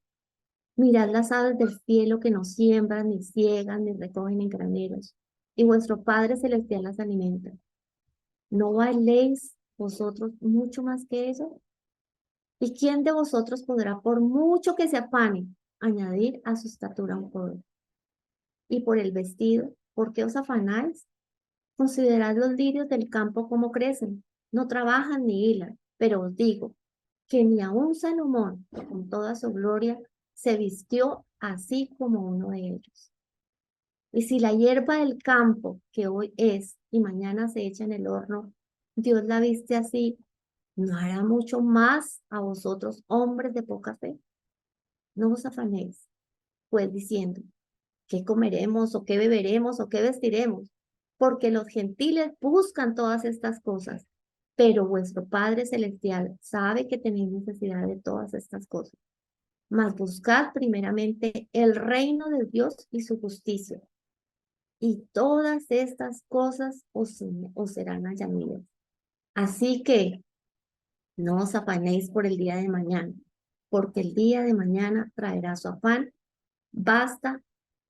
Mirad las aves del cielo que no siembran, ni ciegan, ni recogen en graneros, y vuestro Padre Celestial las alimenta. ¿No valéis vosotros mucho más que eso? ¿Y quién de vosotros podrá, por mucho que se afane, añadir a su estatura un codo? Y por el vestido, ¿por qué os afanáis? Considerad los lirios del campo como crecen, no trabajan ni hilan, pero os digo que ni aun Salomón, con toda su gloria, se vistió así como uno de ellos. Y si la hierba del campo, que hoy es y mañana se echa en el horno, Dios la viste así, ¿no hará mucho más a vosotros, hombres de poca fe? No os afanéis, pues diciendo, ¿qué comeremos o qué beberemos o qué vestiremos? Porque los gentiles buscan todas estas cosas, pero vuestro Padre Celestial sabe que tenéis necesidad de todas estas cosas. Mas buscad primeramente el reino de Dios y su justicia, y todas estas cosas os serán añadidas. Así que no os afanéis por el día de mañana, porque el día de mañana traerá su afán. Basta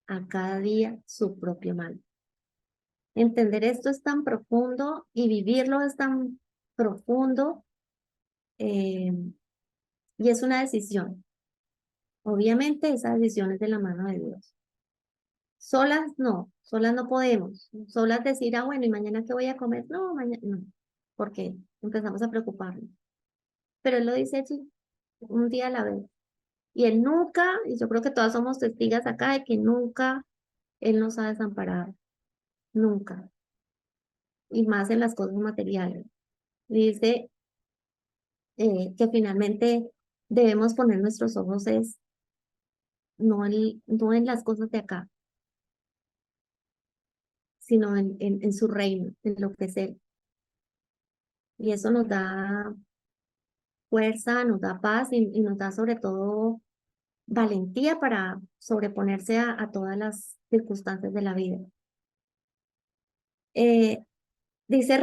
a cada día su propio mal. Entender esto es tan profundo y vivirlo es tan profundo, eh, y es una decisión. Obviamente esa decisión es de la mano de Dios. Solas no podemos. Solas decir, ah, bueno, ¿y mañana qué voy a comer? No, mañana no, porque empezamos a preocuparnos. Pero Él lo dice allí, un día a la vez. Y Él nunca, y yo creo que todas somos testigas acá de que nunca Él nos ha desamparado, nunca. Y más en las cosas materiales. Dice que finalmente debemos poner nuestros ojos es no en las cosas de acá, sino en su reino, en lo que es Él. Y eso nos da fuerza, nos da paz y nos da sobre todo valentía para sobreponerse a todas las circunstancias de la vida. Eh, Dice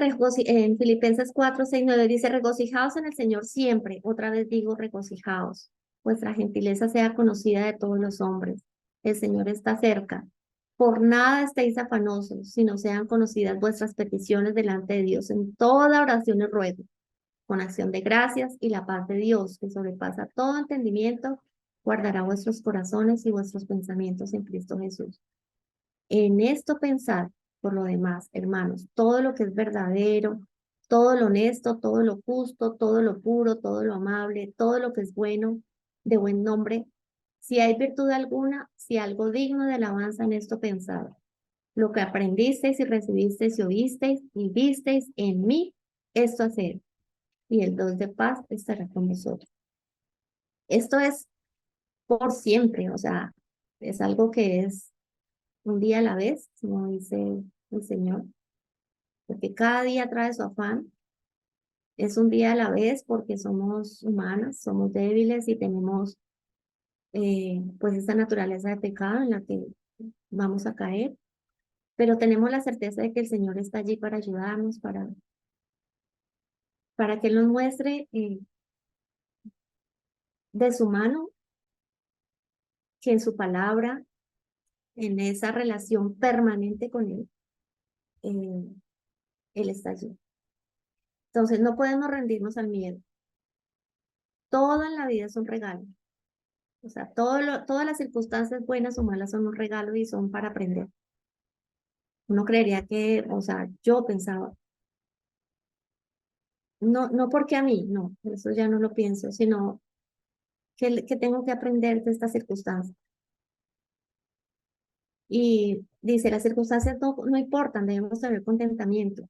en Filipenses 4:6-9, dice, regocijaos en el Señor siempre. Otra vez digo, regocijaos. Vuestra gentileza sea conocida de todos los hombres. El Señor está cerca. Por nada estéis afanosos, sino sean conocidas vuestras peticiones delante de Dios en toda oración y ruego, con acción de gracias, y la paz de Dios, que sobrepasa todo entendimiento, guardará vuestros corazones y vuestros pensamientos en Cristo Jesús. En esto pensad, por lo demás, hermanos, todo lo que es verdadero, todo lo honesto, todo lo justo, todo lo puro, todo lo amable, todo lo que es bueno, de buen nombre, si hay virtud alguna, si algo digno de alabanza, en esto pensad. Lo que aprendisteis y recibisteis y oísteis y visteis en mí, esto haced, y el Dios de paz estará con vosotros. Esto es por siempre, o sea, es algo que es un día a la vez, como dice el Señor, porque cada día trae su afán, es un día a la vez porque somos humanas, somos débiles y tenemos pues esta naturaleza de pecado en la que vamos a caer, pero tenemos la certeza de que el Señor está allí para ayudarnos, para que Él nos muestre de su mano, que en su palabra, en esa relación permanente con Él, eh, Él está allí. Entonces no podemos rendirnos al miedo. Todo en la vida es un regalo. O sea, todas las circunstancias buenas o malas son un regalo y son para aprender. Uno creería que, o sea, yo pensaba, no porque a mí, no, eso ya no lo pienso, sino que tengo que aprender de estas circunstancias. Y dice, las circunstancias no importan, debemos tener contentamiento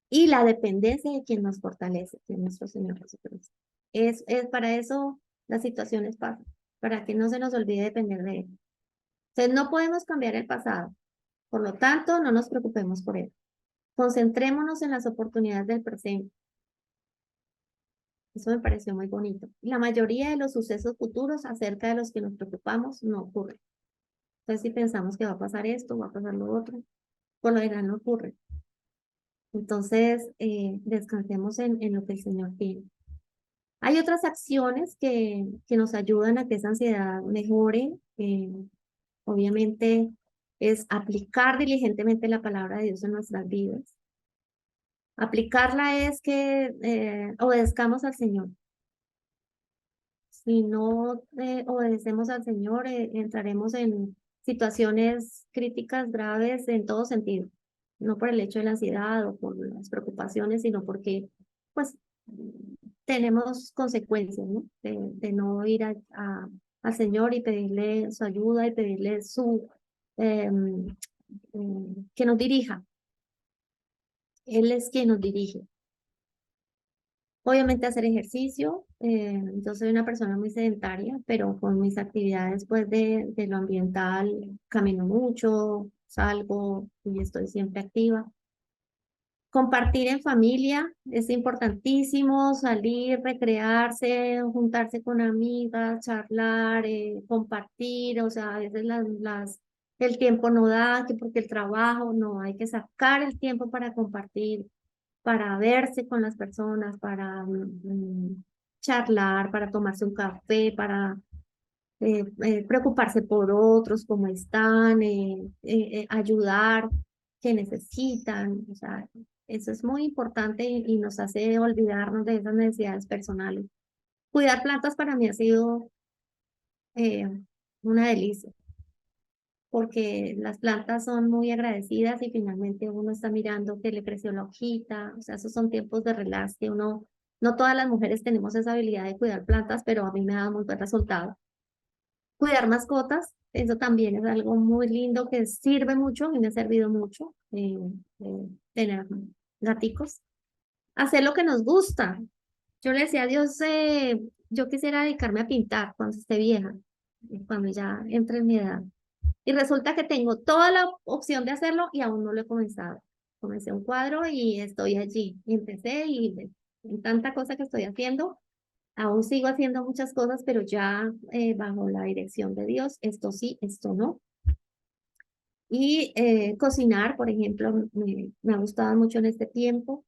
y la dependencia de quien nos fortalece, que es nuestro Señor Jesucristo. Es para eso las situaciones pasan, para que no se nos olvide depender de Él. Entonces, no podemos cambiar el pasado, por lo tanto, no nos preocupemos por él. Concentrémonos en las oportunidades del presente. Eso me pareció muy bonito. La mayoría de los sucesos futuros acerca de los que nos preocupamos no ocurren. Entonces, si pensamos que va a pasar esto, va a pasar lo otro, por lo general no ocurre. Entonces, descansemos en lo que el Señor tiene. Hay otras acciones que nos ayudan a que esa ansiedad mejore. Obviamente, es aplicar diligentemente la palabra de Dios en nuestras vidas. Aplicarla es que obedezcamos al Señor. Si no obedecemos al Señor, entraremos en situaciones críticas graves en todo sentido. No por el hecho de la ansiedad o por las preocupaciones, sino porque, pues, tenemos consecuencias, ¿no? De no ir al Señor y pedirle su ayuda y pedirle su que nos dirija. Él es quien nos dirige. Obviamente hacer ejercicio. Yo soy una persona muy sedentaria, pero con mis actividades pues de lo ambiental camino mucho, salgo y estoy siempre activa. Compartir en familia es importantísimo, salir, recrearse, juntarse con amigas, charlar, compartir, o sea, a veces el tiempo no da, que porque el trabajo, no, hay que sacar el tiempo para compartir, para verse con las personas, para charlar, para tomarse un café, para preocuparse por otros, cómo están, ayudar, que necesitan, o sea, eso es muy importante y nos hace olvidarnos de esas necesidades personales. Cuidar plantas para mí ha sido eh, una delicia, porque las plantas son muy agradecidas y finalmente uno está mirando que le creció la hojita, o sea, esos son tiempos de relax que uno, no todas las mujeres tenemos esa habilidad de cuidar plantas, pero a mí me da muy buen resultado. Cuidar mascotas, eso también es algo muy lindo que sirve mucho y me ha servido mucho, tener gaticos. Hacer lo que nos gusta. Yo le decía a Dios, yo quisiera dedicarme a pintar cuando esté vieja, cuando ya entre en mi edad. Y resulta que tengo toda la opción de hacerlo y aún no lo he comenzado. Comencé un cuadro y estoy allí. Y empecé y en tanta cosa que estoy haciendo, aún sigo haciendo muchas cosas, pero ya bajo la dirección de Dios, esto sí, esto no. Y cocinar, por ejemplo, me ha gustado mucho en este tiempo.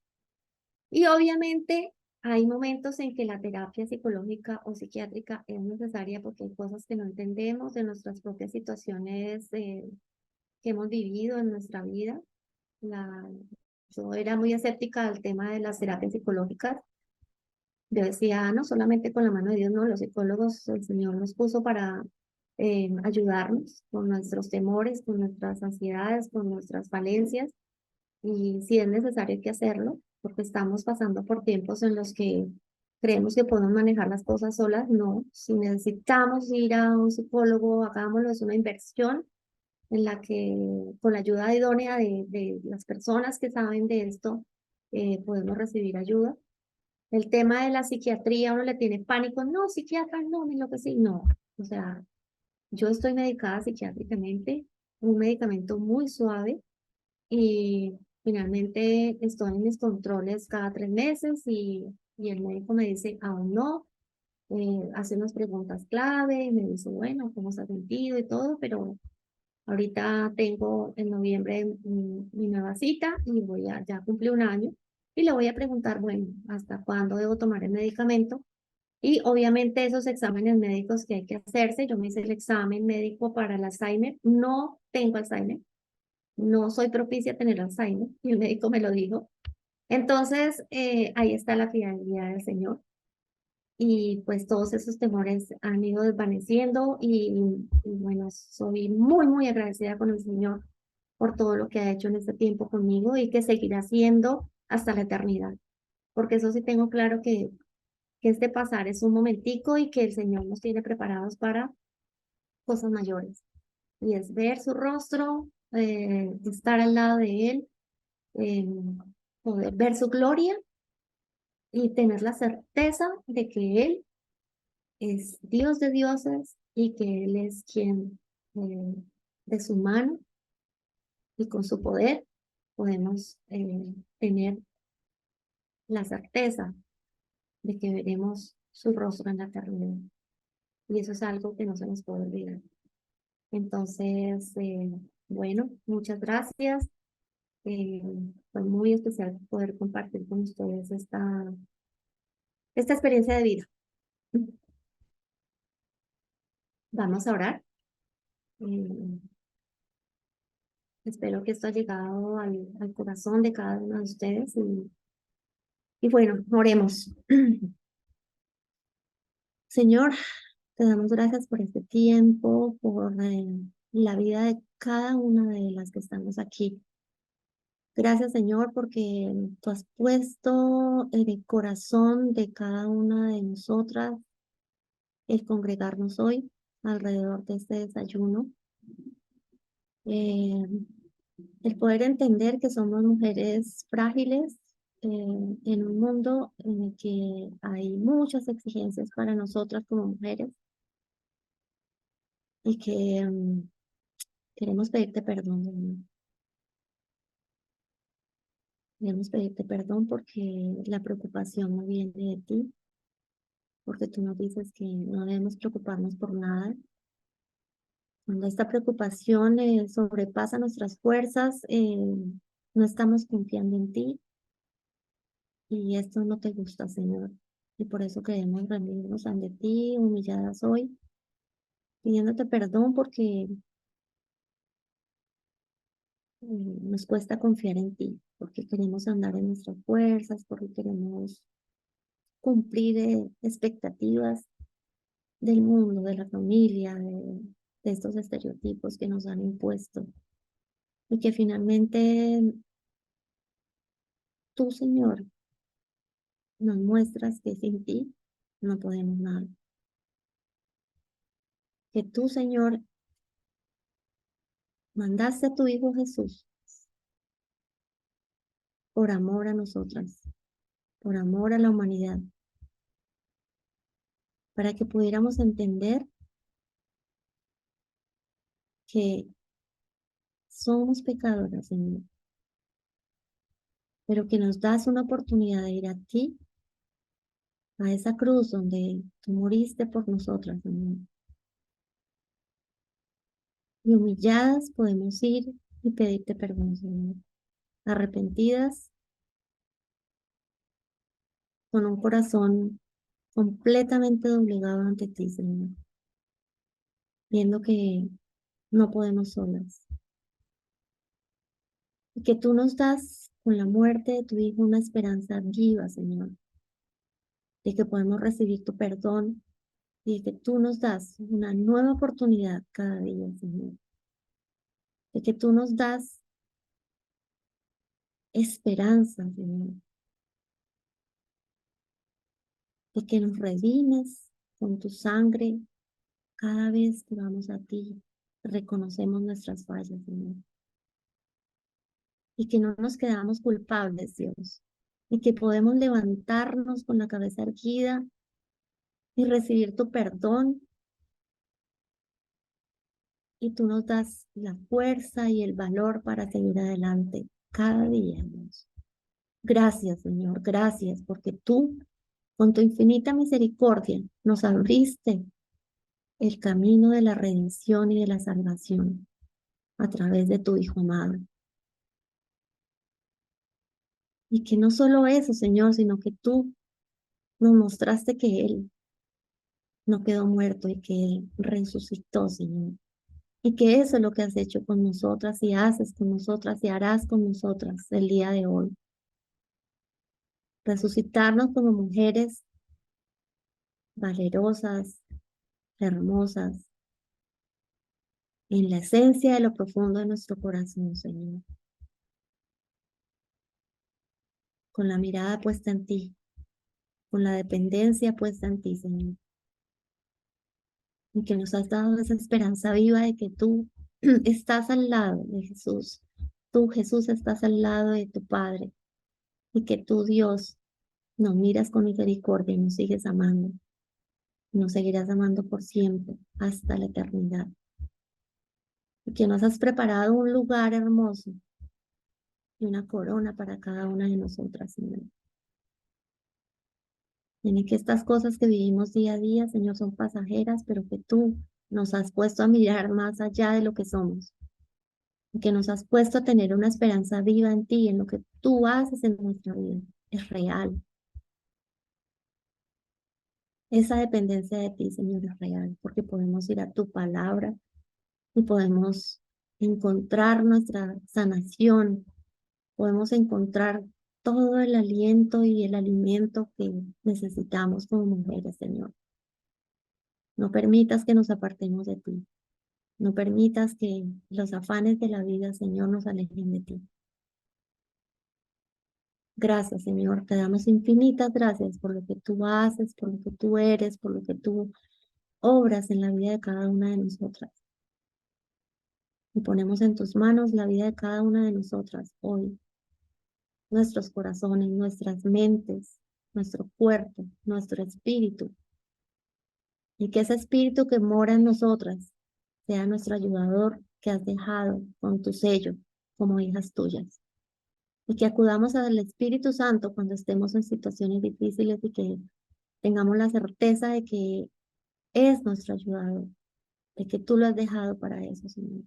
Y obviamente hay momentos en que la terapia psicológica o psiquiátrica es necesaria porque hay cosas que no entendemos de nuestras propias situaciones que hemos vivido en nuestra vida. La, yo era muy escéptica al tema de las terapias psicológicas. Yo decía, no solamente con la mano de Dios, no, los psicólogos, el Señor nos puso para ayudarnos con nuestros temores, con nuestras ansiedades, con nuestras falencias, y si es necesario hay que hacerlo, porque estamos pasando por tiempos en los que creemos que podemos manejar las cosas solas, no, si necesitamos ir a un psicólogo, hagámoslo, es una inversión en la que con la ayuda idónea de las personas que saben de esto, podemos recibir ayuda. El tema de la psiquiatría, uno le tiene pánico, no, psiquiatra, no, ni lo que sí, no. O sea, yo estoy medicada psiquiátricamente, un medicamento muy suave y finalmente estoy en mis controles cada 3 meses y el médico me dice, aún no, hace unas preguntas clave, me dice, bueno, ¿cómo se ha sentido y todo? Pero ahorita tengo en noviembre mi nueva cita y ya cumplí un año y le voy a preguntar, bueno, ¿hasta cuándo debo tomar el medicamento? Y obviamente esos exámenes médicos que hay que hacerse, yo me hice el examen médico para el Alzheimer, no tengo Alzheimer, no soy propicia a tener Alzheimer, y el médico me lo dijo. Entonces, ahí está la fidelidad del Señor. Y pues todos esos temores han ido desvaneciendo y bueno, soy muy, muy agradecida con el Señor por todo lo que ha hecho en este tiempo conmigo y que seguirá haciendo hasta la eternidad. Porque eso sí tengo claro que este pasar es un momentico y que el Señor nos tiene preparados para cosas mayores. Y es ver su rostro, estar al lado de Él, eh, poder ver su gloria y tener la certeza de que Él es Dios de dioses y que Él es quien de su mano y con su poder podemos tener la certeza de que veremos su rostro en la eternidad. Y eso es algo que no se nos puede olvidar. Entonces, bueno, muchas gracias. Eh, Fue muy especial poder compartir con ustedes esta experiencia de vida. Vamos a orar. Eh, Espero que esto haya llegado al corazón de cada uno de ustedes y bueno, oremos. Señor, te damos gracias por este tiempo, por la vida de cada una de las que estamos aquí. Gracias, Señor, porque tú has puesto en el corazón de cada una de nosotras el congregarnos hoy alrededor de este desayuno. Eh, el poder entender que somos mujeres frágiles en un mundo en el que hay muchas exigencias para nosotras como mujeres y que queremos pedirte perdón, Señor. Queremos pedirte perdón porque la preocupación no viene de ti, porque tú nos dices que no debemos preocuparnos por nada. Cuando esta preocupación sobrepasa nuestras fuerzas, no estamos confiando en ti y esto no te gusta, Señor. Y por eso queremos rendirnos ante ti, humilladas hoy, pidiéndote perdón porque nos cuesta confiar en ti, porque queremos andar en nuestras fuerzas, porque queremos cumplir expectativas del mundo, de la familia, de estos estereotipos que nos han impuesto. Y que finalmente tú, Señor, nos muestras que sin ti no podemos nada. Que tú, Señor, mandaste a tu Hijo Jesús por amor a nosotras, por amor a la humanidad, para que pudiéramos entender que somos pecadoras, Señor, pero que nos das una oportunidad de ir a ti, a esa cruz donde tú moriste por nosotras, Señor. Y humilladas podemos ir y pedirte perdón, Señor. Arrepentidas, con un corazón completamente doblegado ante ti, Señor. Viendo que no podemos solas. Y que tú nos das con la muerte de tu Hijo una esperanza viva, Señor. De que podemos recibir tu perdón y de que tú nos das una nueva oportunidad cada día, Señor. De que tú nos das esperanza, Señor. De que nos redimes con tu sangre cada vez que vamos a ti. Reconocemos nuestras fallas, Señor. Y que no nos quedamos culpables, Dios. Y que podemos levantarnos con la cabeza erguida y recibir tu perdón. Y tú nos das la fuerza y el valor para seguir adelante cada día, Dios. Gracias, Señor, gracias, porque tú, con tu infinita misericordia, nos abriste el camino de la redención y de la salvación a través de tu Hijo amado. Y que no solo eso, Señor, sino que tú nos mostraste que Él no quedó muerto y que Él resucitó, Señor. Y que eso es lo que has hecho con nosotras y haces con nosotras y harás con nosotras el día de hoy. Resucitarnos como mujeres valerosas, hermosas, en la esencia de lo profundo de nuestro corazón, Señor. Con la mirada puesta en ti, con la dependencia puesta en ti, Señor. Y que nos has dado esa esperanza viva de que tú estás al lado de Jesús. Tú, Jesús, estás al lado de tu Padre. Y que tú, Dios, nos miras con misericordia y nos sigues amando. Y nos seguirás amando por siempre, hasta la eternidad. Y que nos has preparado un lugar hermoso y una corona para cada una de nosotras, Señor. En que estas cosas que vivimos día a día, Señor, son pasajeras, pero que tú nos has puesto a mirar más allá de lo que somos. Y que nos has puesto a tener una esperanza viva en ti, en lo que tú haces en nuestra vida. Es real. Esa dependencia de ti, Señor, es real, porque podemos ir a tu palabra y podemos encontrar nuestra sanación, podemos encontrar todo el aliento y el alimento que necesitamos como mujeres, Señor. No permitas que nos apartemos de ti. No permitas que los afanes de la vida, Señor, nos alejen de ti. Gracias, Señor. Te damos infinitas gracias por lo que tú haces, por lo que tú eres, por lo que tú obras en la vida de cada una de nosotras. Y ponemos en tus manos la vida de cada una de nosotras hoy, nuestros corazones, nuestras mentes, nuestro cuerpo, nuestro espíritu. Y que ese espíritu que mora en nosotras sea nuestro ayudador que has dejado con tu sello como hijas tuyas. Y que acudamos al Espíritu Santo cuando estemos en situaciones difíciles y que tengamos la certeza de que es nuestro ayudador, de que tú lo has dejado para eso, Señor.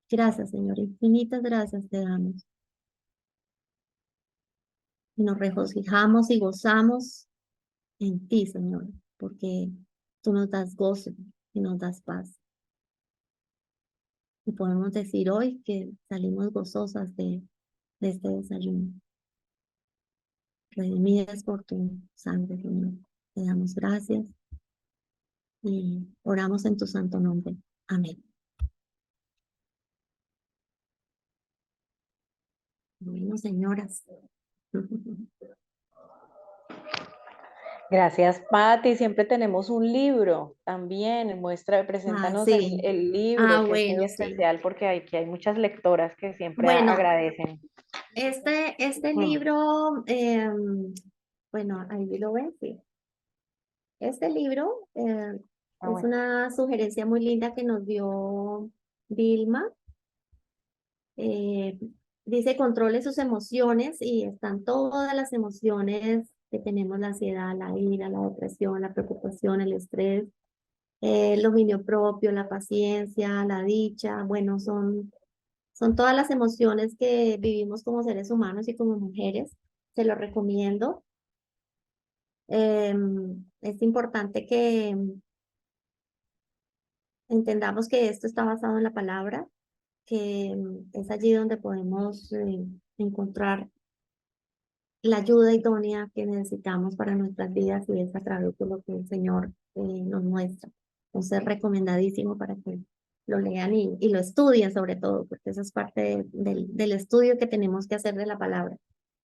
Gracias, Señor, infinitas gracias te damos. Y nos regocijamos y gozamos en ti, Señor, porque tú nos das gozo y nos das paz. Y podemos decir hoy que salimos gozosas de este desayuno. Redimidas por tu sangre, Señor. Te damos gracias y oramos en tu santo nombre. Amén. Bueno, señoras. Gracias, Patti. Siempre tenemos un libro también. Ah, Preséntanos sí. el libro, Ah, que es muy bueno, sí. especial porque aquí hay muchas lectoras que siempre Bueno, agradecen. este Mm, libro, bueno, ahí lo ven, sí. Este libro ah, es bueno. una sugerencia muy linda que nos dio Vilma. Eh, Dice controle sus emociones y están todas las emociones que tenemos, la ansiedad, la ira, la depresión, la preocupación, el estrés, el dominio propio, la paciencia, la dicha. Bueno, son todas las emociones que vivimos como seres humanos y como mujeres. Se lo recomiendo. Es importante que entendamos que esto está basado en la palabra, que es allí donde podemos encontrar la ayuda idónea que necesitamos para nuestras vidas y es a través de lo que el Señor nos muestra. Entonces, recomendadísimo para que lo lean y lo estudien sobre todo, porque eso es parte del estudio que tenemos que hacer de la palabra.